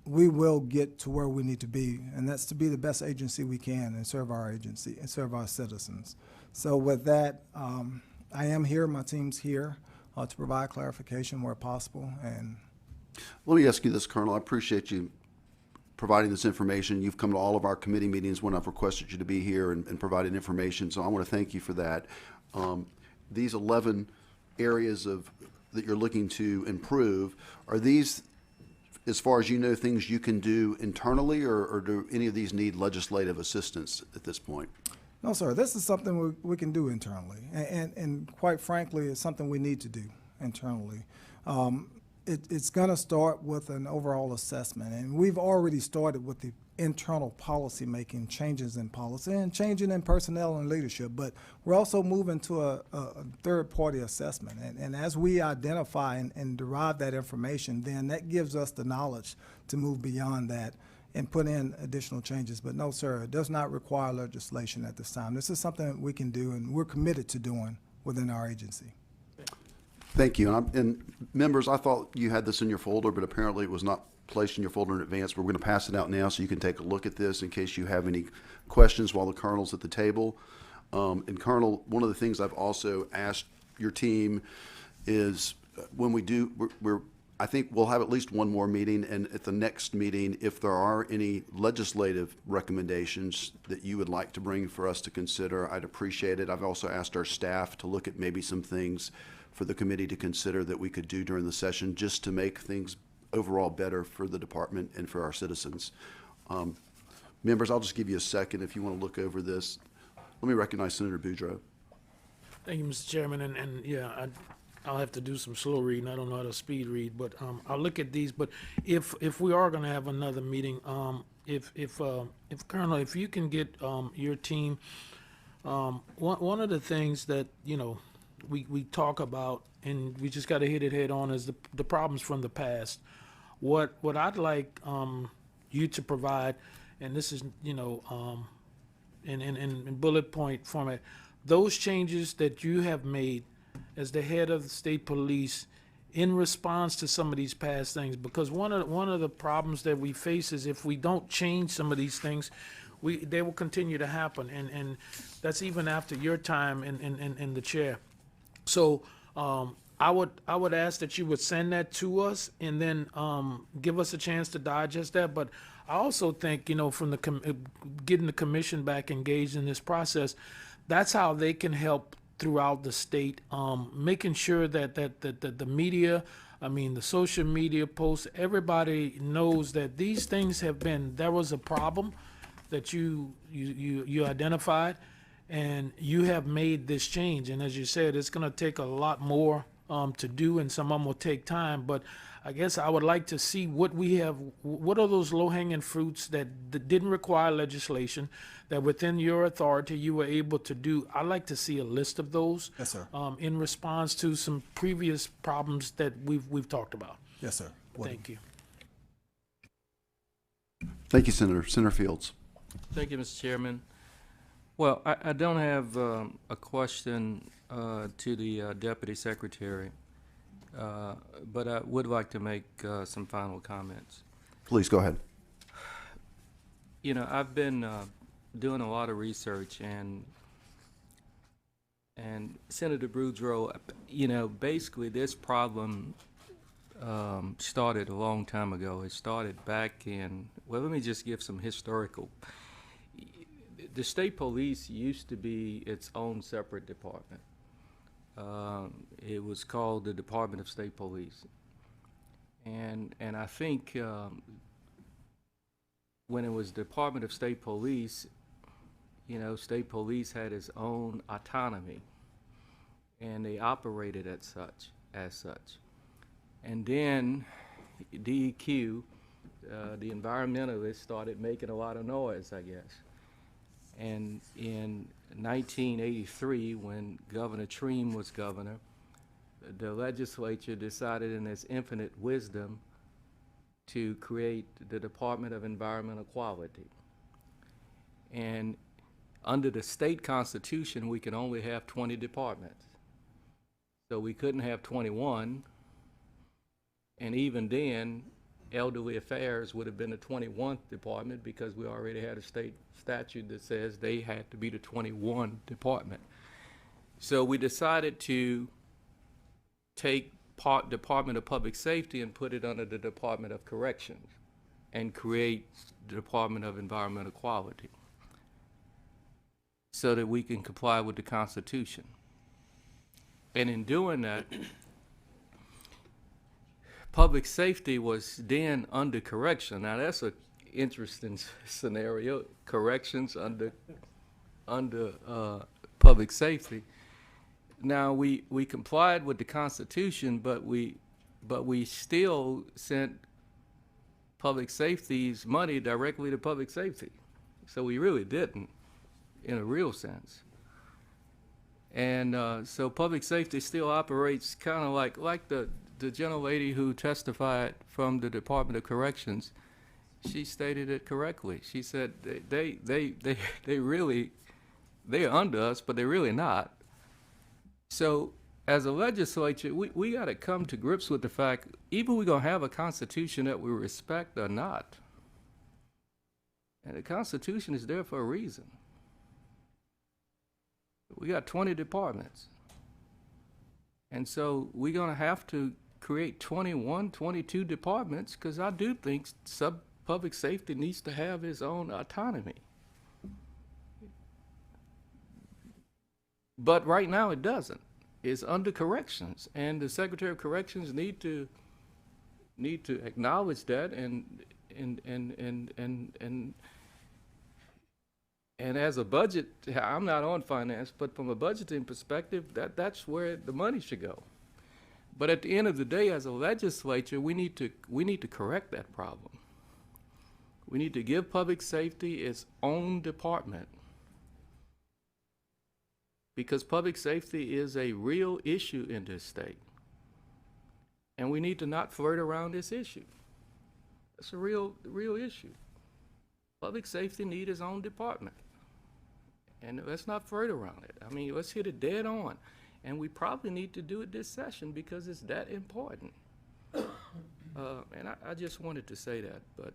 we will get to where we need to be, and that's to be the best agency we can and serve our agency and serve our citizens. So with that, I am here, my team's here to provide clarification where possible. And Let me ask you this, Colonel. I appreciate you providing this information. You've come to all of our committee meetings when I've requested you to be here and provided information, so I want to thank you for that. These 11 areas that you're looking to improve, are these, as far as you know, things you can do internally, or do any of these need legislative assistance at this point? no, sir, this is something we can do internally. And quite frankly, it's something we need to do internally. It's going to start with an overall assessment, and we've already started with the internal policy making, changes in policy and changing in personnel and leadership, but we're also moving to a third-party assessment. And as we identify and derive that information, then that gives us the knowledge to move beyond that and put in additional changes. But no, sir, it does not require legislation at this time. This is something that we can do, and we're committed to doing within our agency. Thank you. And members, I thought you had this in your folder, but apparently it was not placed in your folder in advance. But we're going to pass it out now so you can take a look at this in case you have any questions while the Colonel's at the table. And Colonel, one of the things I've also asked your team is when we do, I think we'll have at least one more meeting, and at the next meeting, if there are any legislative recommendations that you would like to bring for us to consider, I'd appreciate it. I've also asked our staff to look at maybe some things for the committee to consider that we could do during the session just to make things overall better for the department and for our citizens. Members, I'll just give you a second if you want to look over this. Let me recognize Senator Boudreaux. Thank you, Mr. Chairman, and yeah, I'll have to do some slow reading. I don't know how to speed read, but I'll look at these. But if we are going to have another meeting, if Colonel, if you can get your team, one of the things that we talk about, and we just got to hit it head on, is the problems from the past. What I'd like you to provide, and this is in bullet point format, those changes that you have made as the head of the state police in response to some of these past things, because one of the problems that we face is if we don't change some of these things, they will continue to happen, and that's even after your time in the chair. So I would ask that you would send that to us and then give us a chance to digest that. But I also think from getting the commission back engaged in this process, that's how they can help throughout the state, making sure that the media, the social media posts, everybody knows that these things there was a problem that you identified, and you have made this change. And as you said, it's going to take a lot more to do, and some of them will take time. But I guess I would like to see what are those low-hanging fruits that didn't require legislation, that within your authority you were able to do. I'd like to see a list of those. Yes, sir. In response to some previous problems that we've talked about. Yes, sir. Thank you. Thank you, Senator. Senator Fields. Thank you, Mr. Chairman. Well, I don't have a question to the Deputy Secretary, but I would like to make some final comments. Please go ahead. I've been doing a lot of research, and Senator Boudreaux, basically this problem started a long time ago. It started back in, well, let me just give some historical. The state police used to be its own separate department. It was called the Department of State Police. And I think when it was Department of State Police, state police had its own autonomy, and they operated as such. And then DEQ, the environmentalists, started making a lot of noise, I guess. And in 1983, when Governor Treem was governor, the legislature decided in its infinite wisdom to create the Department of Environmental Quality. And under the state constitution, we can only have 20 departments. So we couldn't have 21. And even then, Elderly Affairs would have been the 21st department because we already had a state statute that says they had to be the 21 department. So we decided to take Department of Public Safety and put it under the Department of Corrections and create the Department of Environmental Quality so that we can comply with the Constitution. And in doing that, public safety was then under correction. Now that's an interesting scenario, corrections under public safety. Now we complied with the Constitution, but we still sent public safety's money directly to public safety. So we really didn't, in a real sense. And so public safety still operates kind of like the gentlelady who testified from the Department of Corrections. She stated it correctly. She said they really, they're under us, but they're really not. So as a legislature, we got to come to grips with the fact, either we're going to have a constitution that we respect or not. And the Constitution is there for a reason. We got 20 departments. And so we're going to have to create 21, 22 departments, because I do think public safety needs to have its own autonomy. But right now it doesn't. It's under corrections, and the Secretary of Corrections need to acknowledge that, and as a budget, I'm not on finance, but from a budgeting perspective, that's where the money should go. But at the end of the day, as a legislature, we need to correct that problem. We need to give public safety its own department, because public safety is a real issue in this state. And we need to not flirt around this issue. It's a real issue. Public safety needs its own department. And let's not flirt around it. I mean, let's hit it dead on. And we probably need to do it this session because it's that important. And I just wanted to say that. But,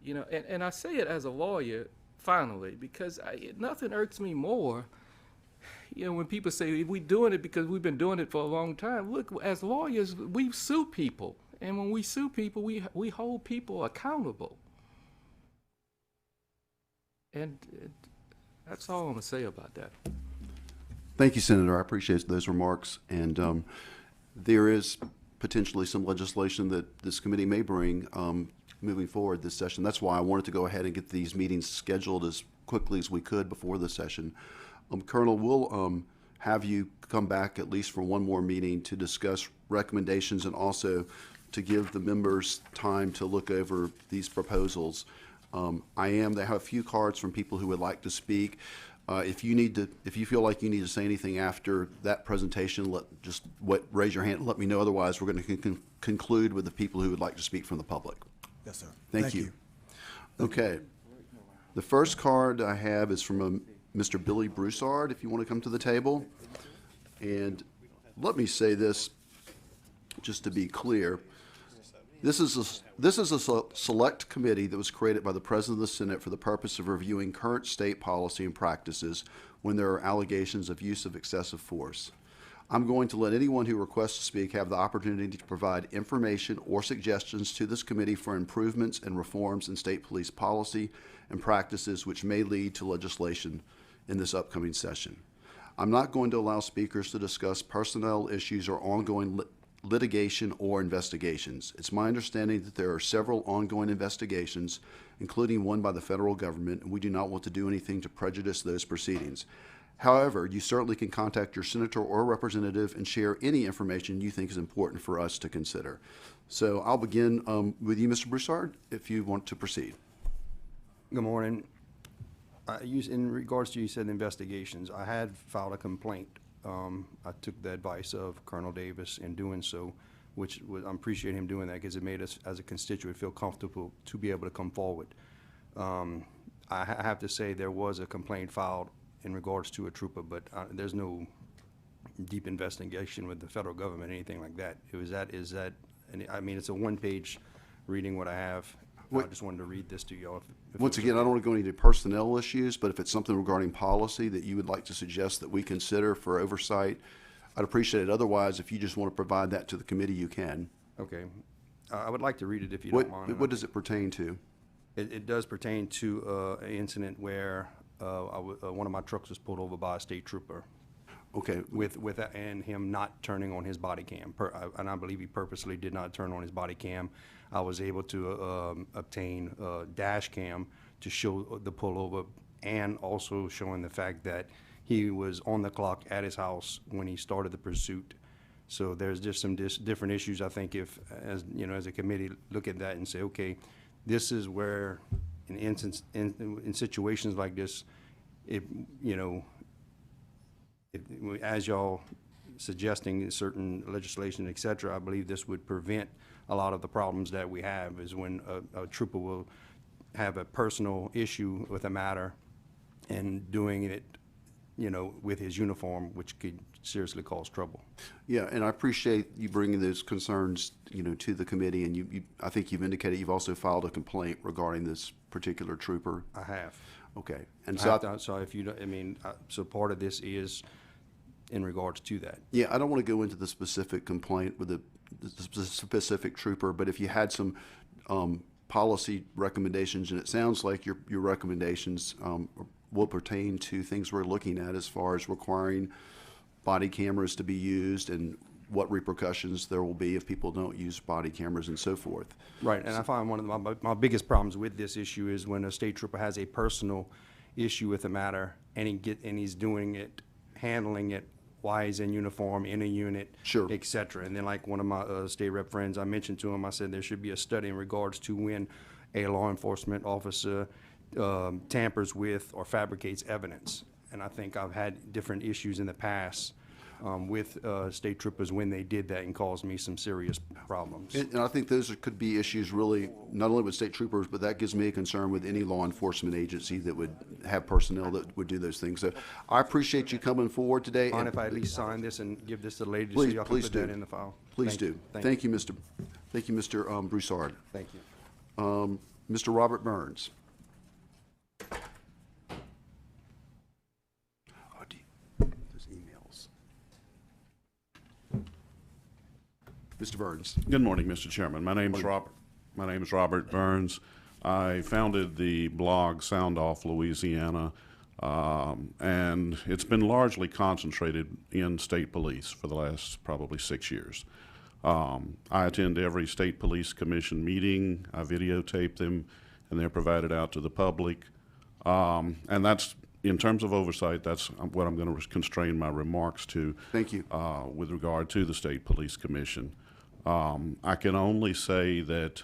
you know, and I say it as a lawyer, finally, because nothing irks me more. You know, when people say we're doing it because we've been doing it for a long time, look, as lawyers, we sue people. And when we sue people, we hold people accountable. And that's all I'm going to say about that. Thank you, Senator. I appreciate those remarks. And there is potentially some legislation that this committee may bring moving forward this session. That's why I wanted to go ahead and get these meetings scheduled as quickly as we could before the session. Colonel, we'll have you come back at least for one more meeting to discuss recommendations and also to give the members time to look over these proposals. They have a few cards from people who would like to speak. If you feel like you need to say anything after that presentation, raise your hand and let me know. Otherwise, we're going to conclude with the people who would like to speak from the public. Yes, sir. Thank you. Okay. The first card I have is from Mr. Billy Broussard, if you want to come to the table. And let me say this, just to be clear. This is a select committee that was created by the President of the Senate for the purpose of reviewing current state policy and practices when there are allegations of use of excessive force. I'm going to let anyone who requests to speak have the opportunity to provide information or suggestions to this committee for improvements and reforms in state police policy and practices which may lead to legislation in this upcoming session. I'm not going to allow speakers to discuss personnel issues or ongoing litigation or investigations. It's my understanding that there are several ongoing investigations, including one by the federal government, and we do not want to do anything to prejudice those proceedings. However, you certainly can contact your senator or representative and share any information you think is important for us to consider. So I'll begin with you, Mr. Broussard, if you want to proceed. Good morning. In regards to, you said investigations, I had filed a complaint. I took the advice of Colonel Davis in doing so, which I appreciate him doing that because it made us as a constituent feel comfortable to be able to come forward. I have to say there was a complaint filed in regards to a trooper, but there's no deep investigation with the federal government, anything like that. I mean, it's a one-page reading what I have. I just wanted to read this to y'all. if Once it's again, I don't want to go into personnel issues, but if it's something regarding policy that you would like to suggest that we consider for oversight, I'd appreciate it. Otherwise, if you just want to provide that to the committee, you can. Okay. I would like to read it if you What, don't mind. what does it pertain to? It does pertain to an incident where one of my trucks was pulled over by a state trooper Okay, and him not turning on his body cam. And I believe he purposely did not turn on his body cam. I was able to obtain a dash cam to show the pullover, and also showing the fact that he was on the clock at his house when he started the pursuit. So there's just some different issues. I think if, as you know, as a committee, look at that and say, okay, this is where, in situations like this, as y'all suggesting certain legislation, et cetera, I believe this would prevent a lot of the problems that we have, is when a trooper will have a personal issue with a matter and doing it, with his uniform, which could seriously cause trouble. yeah, and I appreciate you bringing those concerns, to the committee, and I think you've indicated you've also filed a complaint regarding this particular trooper. I have. Okay, and So if you don't, so part of this is in regards to that. yeah, I don't want to go into the specific complaint with the specific trooper, but if you had some policy recommendations, and it sounds like your recommendations will pertain to things we're looking at as far as requiring body cameras to be used and what repercussions there will be if people don't use body cameras and so forth. Right, and I find one of my biggest problems with this issue is when a state trooper has a personal issue with a matter, and he's doing it, handling it while he's in uniform, in a unit, Sure. et cetera. And then, like one of my state rep friends, I mentioned to him, I said there should be a study in regards to when a law enforcement officer tampers with or fabricates evidence. And I think I've had different issues in the past with state troopers when they did that, and caused me some serious problems. And I think those could be issues really, not only with state troopers, but that gives me a concern with any law enforcement agency that would have personnel that would do those things. So I appreciate you coming forward today. Mind and if I at least sign this and give this to the lady so Please- y'all can please put do. that in the file? Please Thank you. do. Thank you, Mr. Broussard. Thank you. Mr. Robert Burns. Oh, those emails. Mr. Burns. Good morning, Mr. Chairman. My name is Robert Burns. I founded the blog Sound Off Louisiana, and it's been largely concentrated in state police for the last probably 6 years. I attend every state police commission meeting. I videotape them, and they're provided out to the public. And that's, in terms of oversight, that's what I'm going to constrain my remarks to. Thank you. With regard to the State Police Commission. I can only say that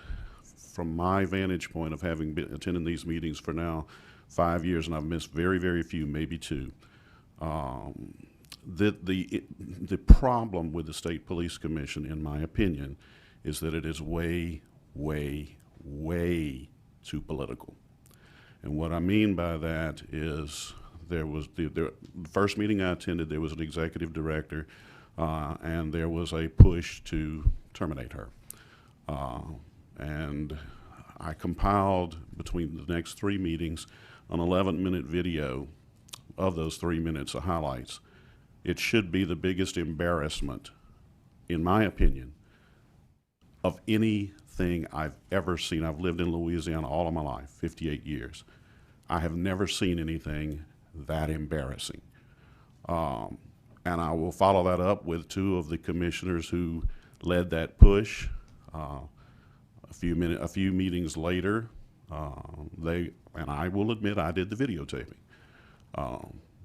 from my vantage point of having been attending these meetings for now 5 years, and I've missed very, very few, maybe two, the problem with the State Police Commission, in my opinion, is that it is way, way, way too political. And what I mean by that is there was the first meeting I attended, there was an executive director, and there was a push to terminate her. And I compiled, between the next 3 meetings, an 11-minute video of those 3 minutes of highlights. It should be the biggest embarrassment, in my opinion, of anything I've ever seen. I've lived in Louisiana all of my life, 58 years. I have never seen anything that embarrassing. And I will follow that up with 2 of the commissioners who led that push. A few meetings later, and I will admit I did the videotaping,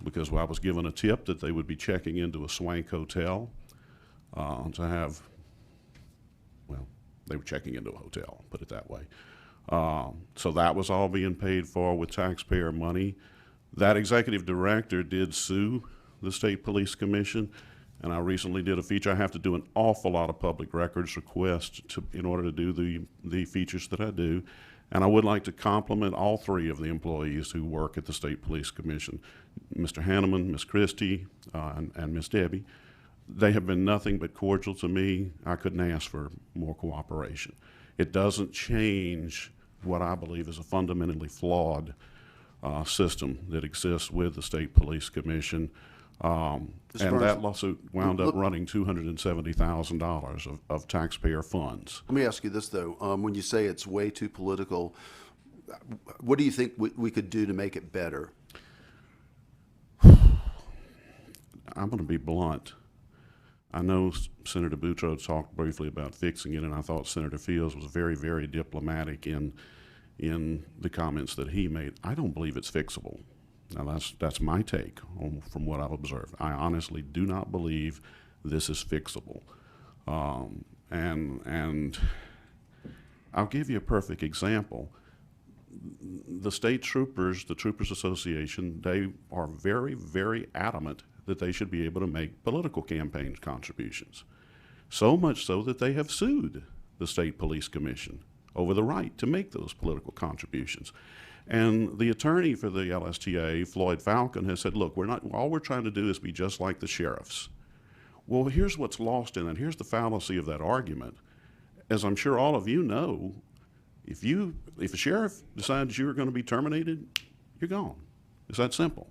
because I was given a tip that they would be checking into a swank hotel to have, well, they were checking into a hotel, put it that way. So that was all being paid for with taxpayer money. That executive director did sue the State Police Commission, and I recently did a feature. I have to do an awful lot of public records requests in order to do the features that I do. And I would like to compliment all 3 of the employees who work at the State Police Commission, Mr. Hanneman, Ms. Christie, and Ms. Debbie. They have been nothing but cordial to me. I couldn't ask for more cooperation. It doesn't change what I believe is a fundamentally flawed system that exists with the State Police Commission. And Burns, that lawsuit wound up look- running $270,000 of taxpayer funds. Let me ask you this, though. When you say it's way too political, what do you think we could do to make it better? I'm going to be blunt. I know Senator Boutros talked briefly about fixing it, and I thought Senator Fields was very, very diplomatic in the comments that he made. I don't believe it's fixable. Now, that's my take from what I've observed. I honestly do not believe this is fixable. And I'll give you a perfect example. The state troopers, the Troopers Association, they are very, very adamant that they should be able to make political campaign contributions. So much so that they have sued the State Police Commission over the right to make those political contributions. And the attorney for the LSTA, Floyd Falcon, has said, look, all we're trying to do is be just like the sheriffs. Well, here's what's lost in it. Here's the fallacy of that argument. As I'm sure all of you know, if a sheriff decides you're going to be terminated, you're gone. It's that simple.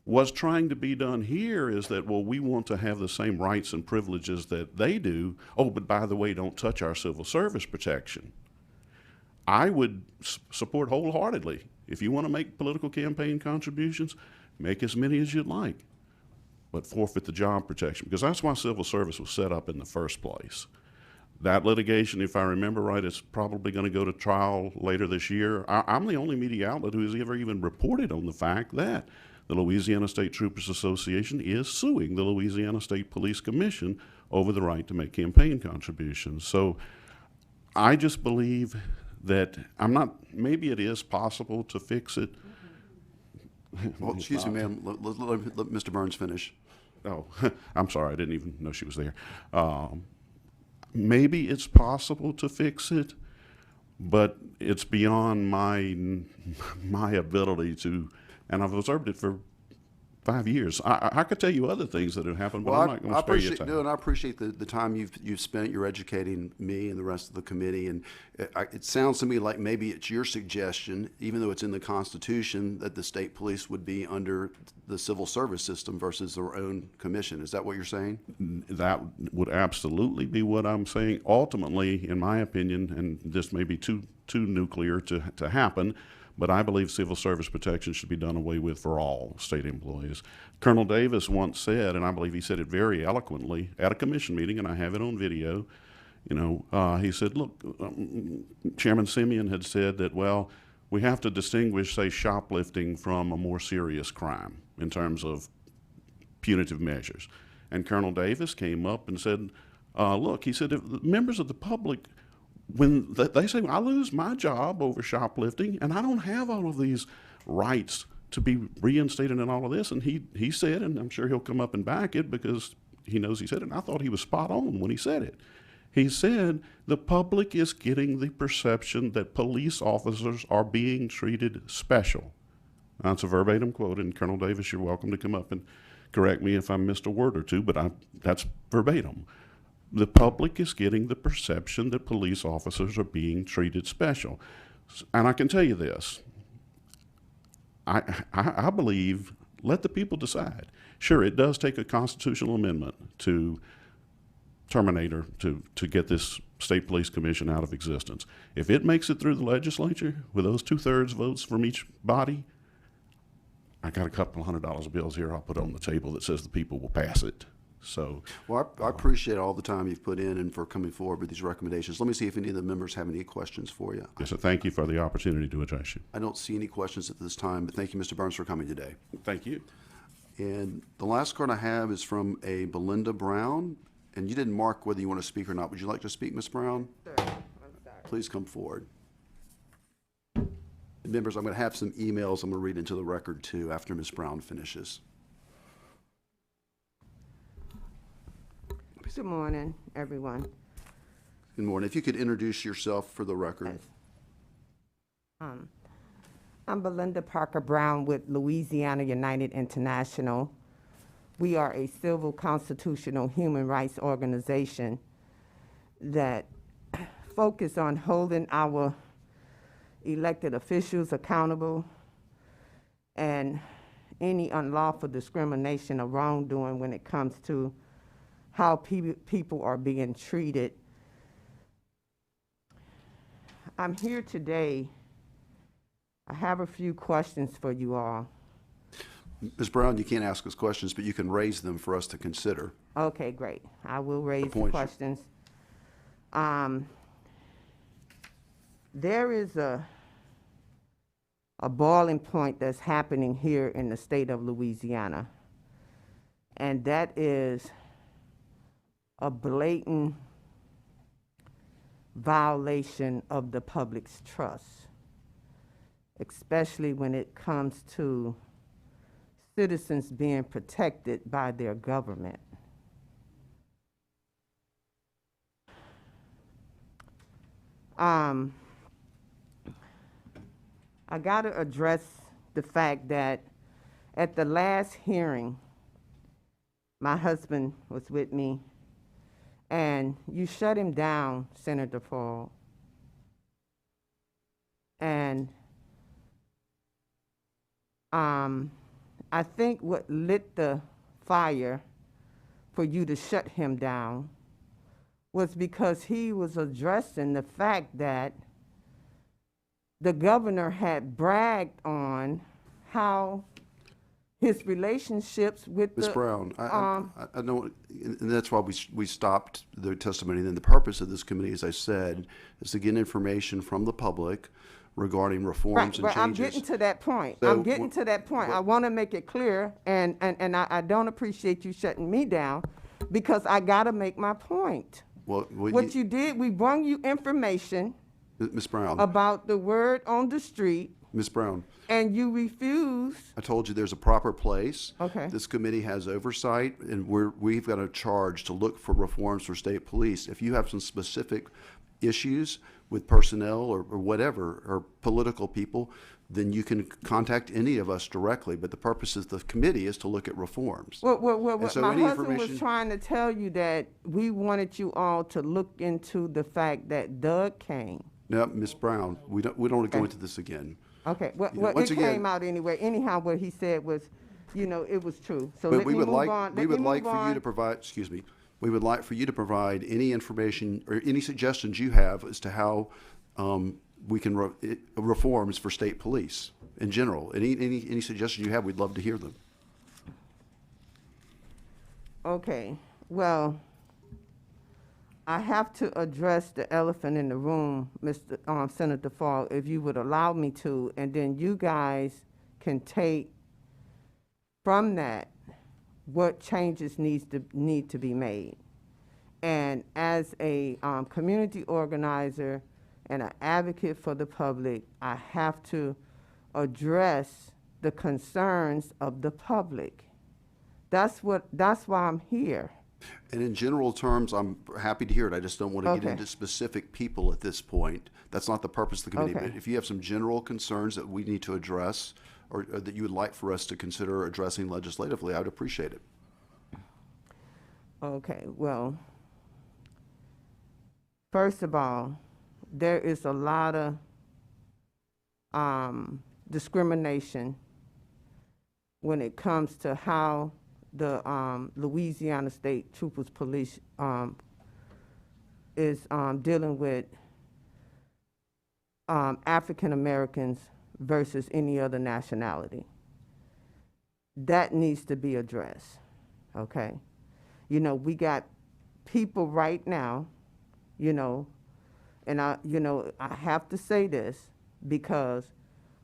What's trying to be done here is that, well, we want to have the same rights and privileges that they do. Oh, but by the way, don't touch our civil service protection. I would support wholeheartedly. If you want to make political campaign contributions, make as many as you'd like, but forfeit the job protection, because that's why civil service was set up in the first place. That litigation, if I remember right, is probably going to go to trial later this year. I'm the only media outlet who has ever even reported on the fact that the Louisiana State Troopers Association is suing the Louisiana State Police Commission over the right to make campaign contributions. So I just believe that maybe it is possible to fix it. Well, excuse me, ma'am. Let Mr. Burns finish. Oh, I'm sorry. I didn't even know she was there. Maybe it's possible to fix it, but it's beyond my ability to, and I've observed it for 5 years. I could tell you other things that have happened, but I'm not going to spare you time. No, and I appreciate the time you've spent. You're educating me and the rest of the committee, and it sounds to me like maybe it's your suggestion, even though it's in the Constitution, that the state police would be under the civil service system versus their own commission. Is that what you're saying? That would absolutely be what I'm saying. Ultimately, in my opinion, and this may be too nuclear to happen, but I believe civil service protection should be done away with for all state employees. Colonel Davis once said, and I believe he said it very eloquently at a commission meeting, and I have it on video, he said, look, Chairman Simeon had said that, well, we have to distinguish, say, shoplifting from a more serious crime in terms of punitive measures. And Colonel Davis came up and said, look, he said, if members of the public, when they say, I lose my job over shoplifting, and I don't have all of these rights to be reinstated in all of this, and he said, and I'm sure he'll come up and back it because he knows he said it, and I thought he was spot on when he said it. He said, the public is getting the perception that police officers are being treated special. That's a verbatim quote, and Colonel Davis, you're welcome to come up and correct me if I missed a word or two, but that's verbatim. The public is getting the perception that police officers are being treated special. And I can tell you this, I believe, let the people decide. Sure, it does take a constitutional amendment to terminate or to get this state police commission out of existence. If it makes it through the legislature with those 2/3 votes from each body, I got a couple $100 bills here I'll put on the table that says the people will pass it. So, Well, I appreciate all the time you've put in and for coming forward with these recommendations. Let me see if any of the members have any questions for you. yes, sir, thank you for the opportunity to address you. I don't see any questions at this time, but thank you, Mr. Burns, for coming today. Thank you. And the last card I have is from a Belinda Brown, and you didn't mark whether you want to speak or not. Would you like to speak, Ms. Brown? Sure. I'm sorry. Please come forward. And members, I'm going to have some emails I'm going to read into the record too after Ms. Brown finishes. Good morning, everyone. Good morning. If you could introduce yourself for the record. Yes. I'm Belinda Parker Brown with Louisiana United International. We are a civil constitutional human rights organization that focus on holding our elected officials accountable, and any unlawful discrimination or wrongdoing when it comes to how people are being treated. I'm here today. I have a few questions for you all. Ms. Brown, you can't ask us questions, but you can raise them for us to consider. Okay, great. I will raise the points. questions. There is a boiling point that's happening here in the state of Louisiana, and that is a blatant violation of the public's trust, especially when it comes to citizens being protected by their government. I got to address the fact that at the last hearing, my husband was with me, and you shut him down, Senator Fall. And I think what lit the fire for you to shut him down was because he was addressing the fact that the governor had bragged on how his relationships with Ms. the Brown, I know, and that's why we stopped the testimony. And then the purpose of this committee, as I said, is to get information from the public regarding reforms and right, I'm changes. getting to that point. So I'm getting to that point. I want to make it clear, and I don't appreciate you shutting me down because I got to make my point. Well, What you did, we brought you information Ms. Brown, about the word on the street, Ms. Brown, and you refused. I told you there's a proper place. Okay. This committee has oversight, and we've got a charge to look for reforms for state police. If you have some specific issues with personnel or whatever, or political people, then you can contact any of us directly. But the purpose of the committee is to look at reforms. Well, so my any husband was information- trying to tell you that we wanted you all to look into the fact that Doug came. No, Ms. Brown, we don't want to go Okay. into this again. Okay, well, You know, it once again- came out anyway. Anyhow, what he said was, it was true. So But let we me would move like, on. we Let would me like move for you on. to provide, excuse me, we would like for you to provide any information or any suggestions you have as to how we can reforms for state police in general. Any suggestions you have, we'd love to hear them. Okay, well, I have to address the elephant in the room, Mr. Senator Fall, if you would allow me to, and then you guys can take from that what changes need to be made. And as a community organizer and an advocate for the public, I have to address the concerns of the public. That's why I'm here. And in general terms, I'm happy to hear it. I just don't want to get Okay. into specific people at this point. That's not the purpose of the committee. Okay. But if you have some general concerns that we need to address or that you would like for us to consider addressing legislatively, I would appreciate it. Okay, well, first of all, there is a lot of discrimination when it comes to how the Louisiana State Troopers Police is dealing with African Americans versus any other nationality. That needs to be addressed, okay? We got people right now, and I have to say this because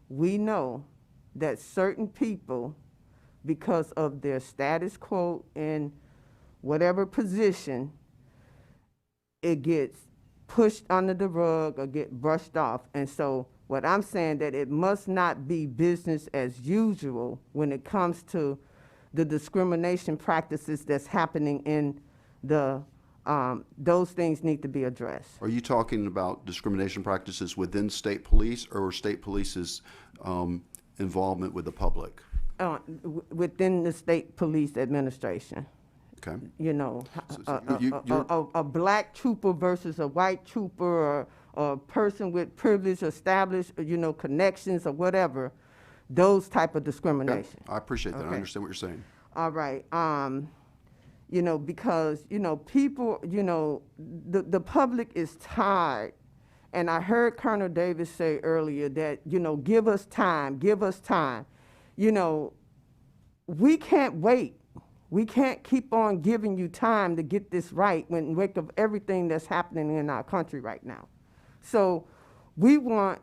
we know that certain people, because of their status quo in whatever position, it gets pushed under the rug or get brushed off. And so what I'm saying that it must not be business as usual when it comes to the discrimination practices that's happening in those things need to be addressed. Are you talking about discrimination practices within state police or state police's involvement with the public? Within the state police administration. Okay. You know, So you're- a black trooper versus a white trooper, or a person with privilege, established, connections or whatever, those type of discrimination. I appreciate that. I Okay. understand what you're saying. All right, because, people, the public is tired. And I heard Colonel Davis say earlier that, give us time, give us time. We can't wait. We can't keep on giving you time to get this right when in wake of everything that's happening in our country right now. So we want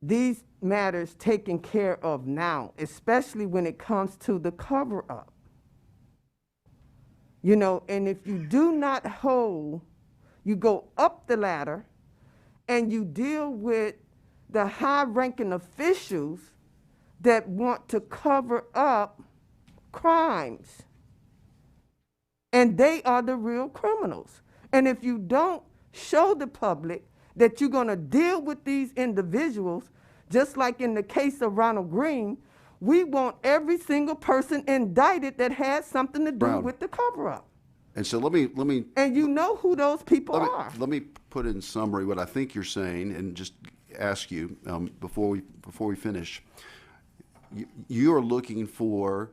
these matters taken care of now, especially when it comes to the cover-up. And if you do not hold, you go up the ladder and you deal with the high-ranking officials that want to cover up crimes. And they are the real criminals. And if you don't show the public that you're going to deal with these individuals, just like in the case of Ronald Green, we want every single person indicted that had something to do Brown. with the cover-up. And so let me And you know who those people are. let me put in summary what I think you're saying, and just ask you before we finish. You are looking for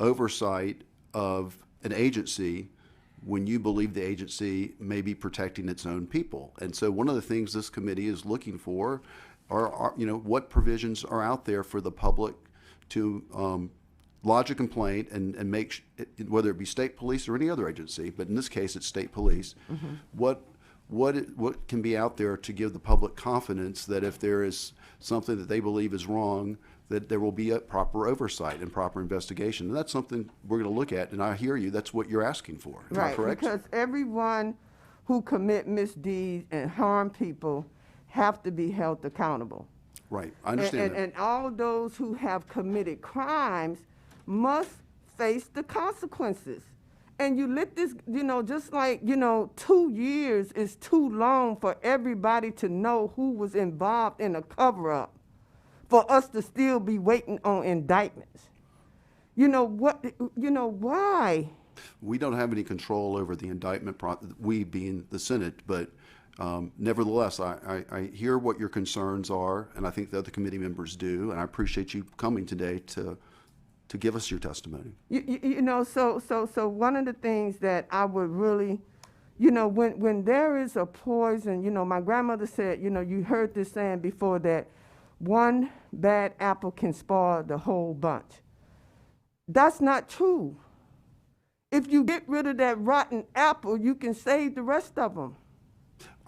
oversight of an agency when you believe the agency may be protecting its own people. And so one of the things this committee is looking for are what provisions are out there for the public to lodge a complaint and make, whether it be state police or any other agency, but in this case it's state police, what can be out there to give the public confidence that if there is something that they believe is wrong, that there will be a proper oversight and proper investigation. And that's something we're going to look at, and I hear you, that's what you're asking for. Am I correct? Because everyone who commit misdeeds and harm people have to be held accountable. Right, I understand that. And all of those who have committed crimes must face the consequences. And you let this, just like, 2 years is too long for everybody to know who was involved in a cover-up, for us to still be waiting on indictments. Why? We don't have any control over the indictment, we being the Senate, but nevertheless, I hear what your concerns are, and I think the other committee members do, and I appreciate you coming today to give us your testimony. So one of the things that I would really, when there is a poison, my grandmother said, you heard this saying before, that one bad apple can spoil the whole bunch. That's not true. If you get rid of that rotten apple, you can save the rest of them.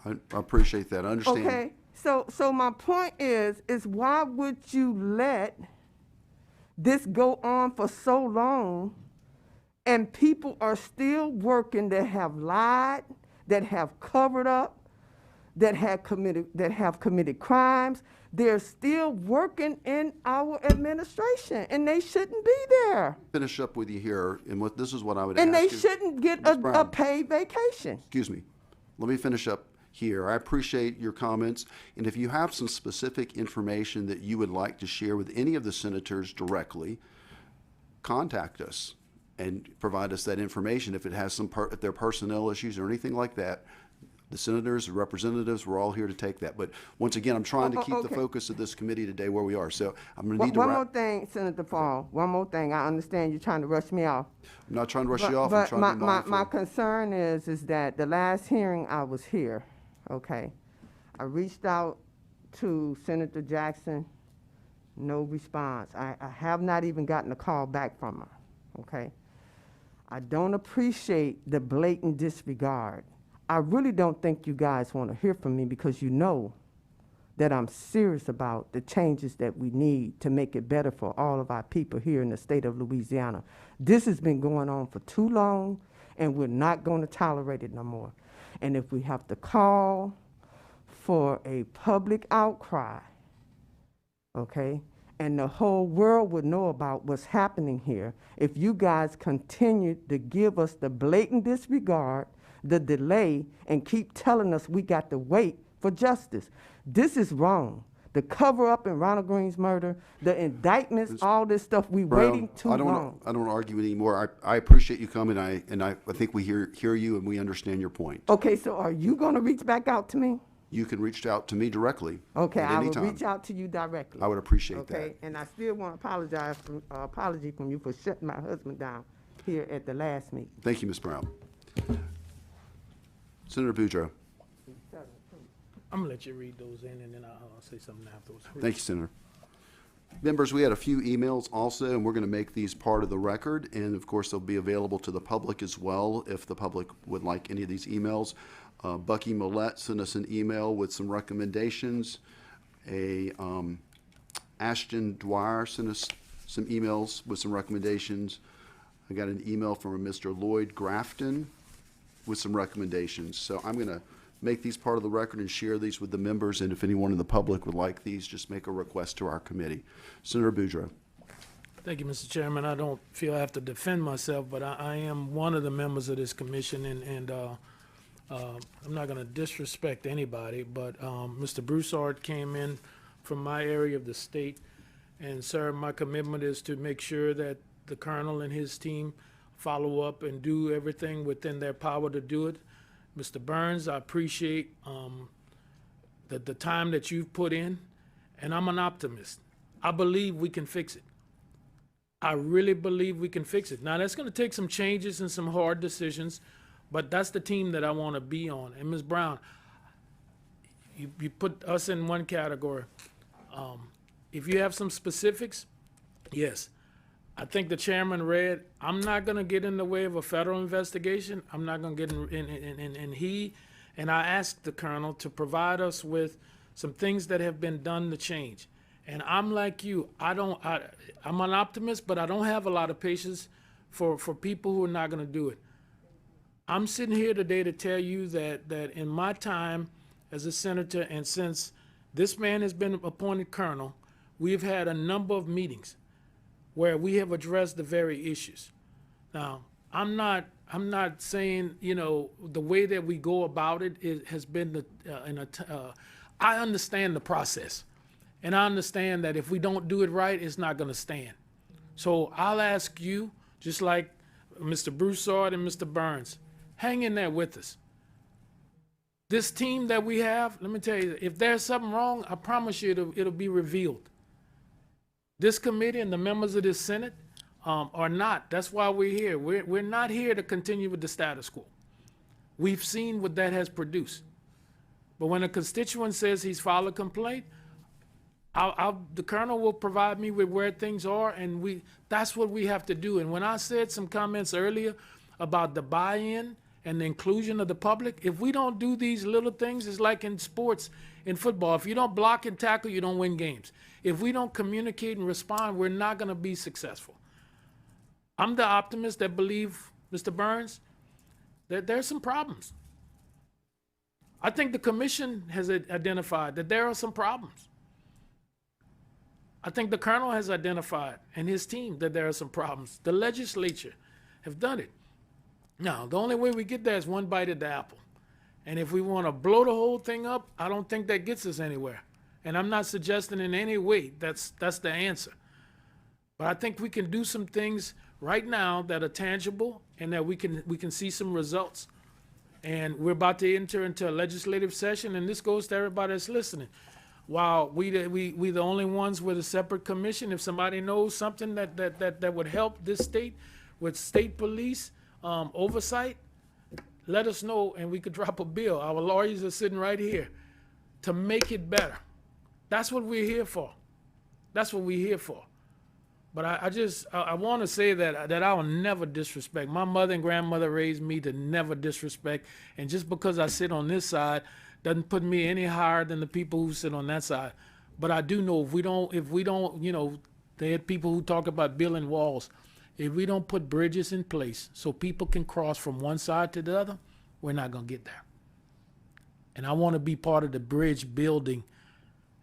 I appreciate that. I understand. Okay, so my point is why would you let this go on for so long and people are still working that have lied, that have covered up, that have committed crimes? They're still working in our administration, and they shouldn't be there. Finish up with you here, and this is what I would ask And they you. shouldn't get Ms. a Brown. paid vacation. Excuse me. Let me finish up here. I appreciate your comments, and if you have some specific information that you would like to share with any of the senators directly, contact us and provide us that information. If it has if there are personnel issues or anything like that, the senators, the representatives, we're all here to take that. But once again, I'm trying to keep the Okay. focus of this committee today where we are. So I'm going to need to One wrap. more thing, Senator Fall. One more thing. I understand you're trying to rush me off. I'm not trying to rush you off. I'm But trying to be mindful. my concern is that the last hearing I was here, okay, I reached out to Senator Jackson, no response. I have not even gotten a call back from her, okay? I don't appreciate the blatant disregard. I really don't think you guys want to hear from me, because you know that I'm serious about the changes that we need to make it better for all of our people here in the state of Louisiana. This has been going on for too long, and we're not going to tolerate it no more. And if we have to call for a public outcry, okay, and the whole world would know about what's happening here, if you guys continue to give us the blatant disregard, the delay, and keep telling us we got to wait for justice. This is wrong. The cover-up in Ronald Green's murder, the indictments, all this stuff, we Brown, waiting too I don't long. I don't want to argue anymore. I appreciate you coming. I think we hear you and we understand your point. Okay, so are you gonna reach back out to me? You can reach out to me directly. Okay, at I any will time. reach out to you directly. I would appreciate Okay, that. and I still want to apology from you for shutting my husband down here at the last meeting. Thank you, Ms. Brown. Senator Boudreaux. I'm gonna let you read those in, and then I'll say something afterwards. Thank you, Senator. Members, we had a few emails also, and we're going to make these part of the record. And of course, they'll be available to the public as well if the public would like any of these emails. Bucky Millette sent us an email with some recommendations. Ashton Dwyer sent us some emails with some recommendations. I got an email from a Mr. Lloyd Grafton with some recommendations. So I'm going to make these part of the record and share these with the members. And if anyone in the public would like these, just make a request to our committee. Senator Boudreaux. Thank you, Mr. Chairman. I don't feel I have to defend myself, but I am one of the members of this commission, and I'm not going to disrespect anybody, but Mr. Broussard came in from my area of the state, and sir, my commitment is to make sure that the colonel and his team follow up and do everything within their power to do it. Mr. Burns, I appreciate the time that you've put in, and I'm an optimist. I believe we can fix it. I really believe we can fix it. Now, that's going to take some changes and some hard decisions, but that's the team that I want to be on. And Ms. Brown, you put us in one category. If you have some specifics, yes. I think the chairman read, I'm not going to get in the way of a federal investigation. I'm not going to get and I asked the colonel to provide us with some things that have been done to change. And I'm like you, I'm an optimist, but I don't have a lot of patience for people who are not going to do it. I'm sitting here today to tell you that in my time as a senator, and since this man has been appointed colonel, we've had a number of meetings where we have addressed the very issues. Now, I'm not saying, the way that we go about it has been I understand the process. And I understand that if we don't do it right, it's not gonna stand. So I'll ask you, just like Mr. Broussard and Mr. Burns, hang in there with us. This team that we have, let me tell you, if there's something wrong, I promise you it'll be revealed. This committee and the members of this Senate are not. That's why we're here. We're not here to continue with the status quo. We've seen what that has produced. But when a constituent says he's filed a complaint, the colonel will provide me with where things are, and that's what we have to do. And when I said some comments earlier about the buy-in and the inclusion of the public, if we don't do these little things, it's like in sports, in football. If you don't block and tackle, you don't win games. If we don't communicate and respond, we're not going to be successful. I'm the optimist that believe, Mr. Burns, that there's some problems. I think the commission has identified that there are some problems. I think the colonel has identified, and his team, that there are some problems. The legislature have done it. Now, the only way we get there is one bite at the apple. And if we want to blow the whole thing up, I don't think that gets us anywhere. And I'm not suggesting in any way that's the answer. But I think we can do some things right now that are tangible and that we can see some results. And we're about to enter into a legislative session, and this goes to everybody that's listening. While we the only ones with a separate commission, if somebody knows something that would help this state with state police oversight, let us know and we could drop a bill. Our lawyers are sitting right here to make it better. That's what we're here for. That's what we're here for. But I want to say that I will never disrespect. My mother and grandmother raised me to never disrespect. And just because I sit on this side doesn't put me any higher than the people who sit on that side. But I do know if we don't, they had people who talk about building walls. If we don't put bridges in place so people can cross from one side to the other, we're not going to get there. And I want to be part of the bridge building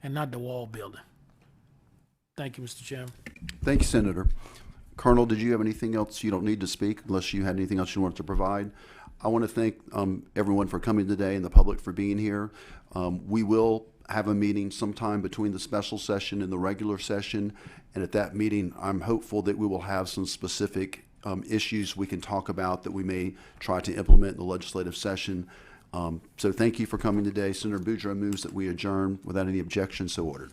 and not the wall building. Thank you, Mr. Chairman. Thank you, Senator. Colonel, did you have anything else? You don't need to speak unless you had anything else you wanted to provide. I want to thank everyone for coming today and the public for being here. We will have a meeting sometime between the special session and the regular session. And at that meeting, I'm hopeful that we will have some specific issues we can talk about that we may try to implement in the legislative session. So thank you for coming today. Senator Boudreaux moves that we adjourn without any objection, so ordered.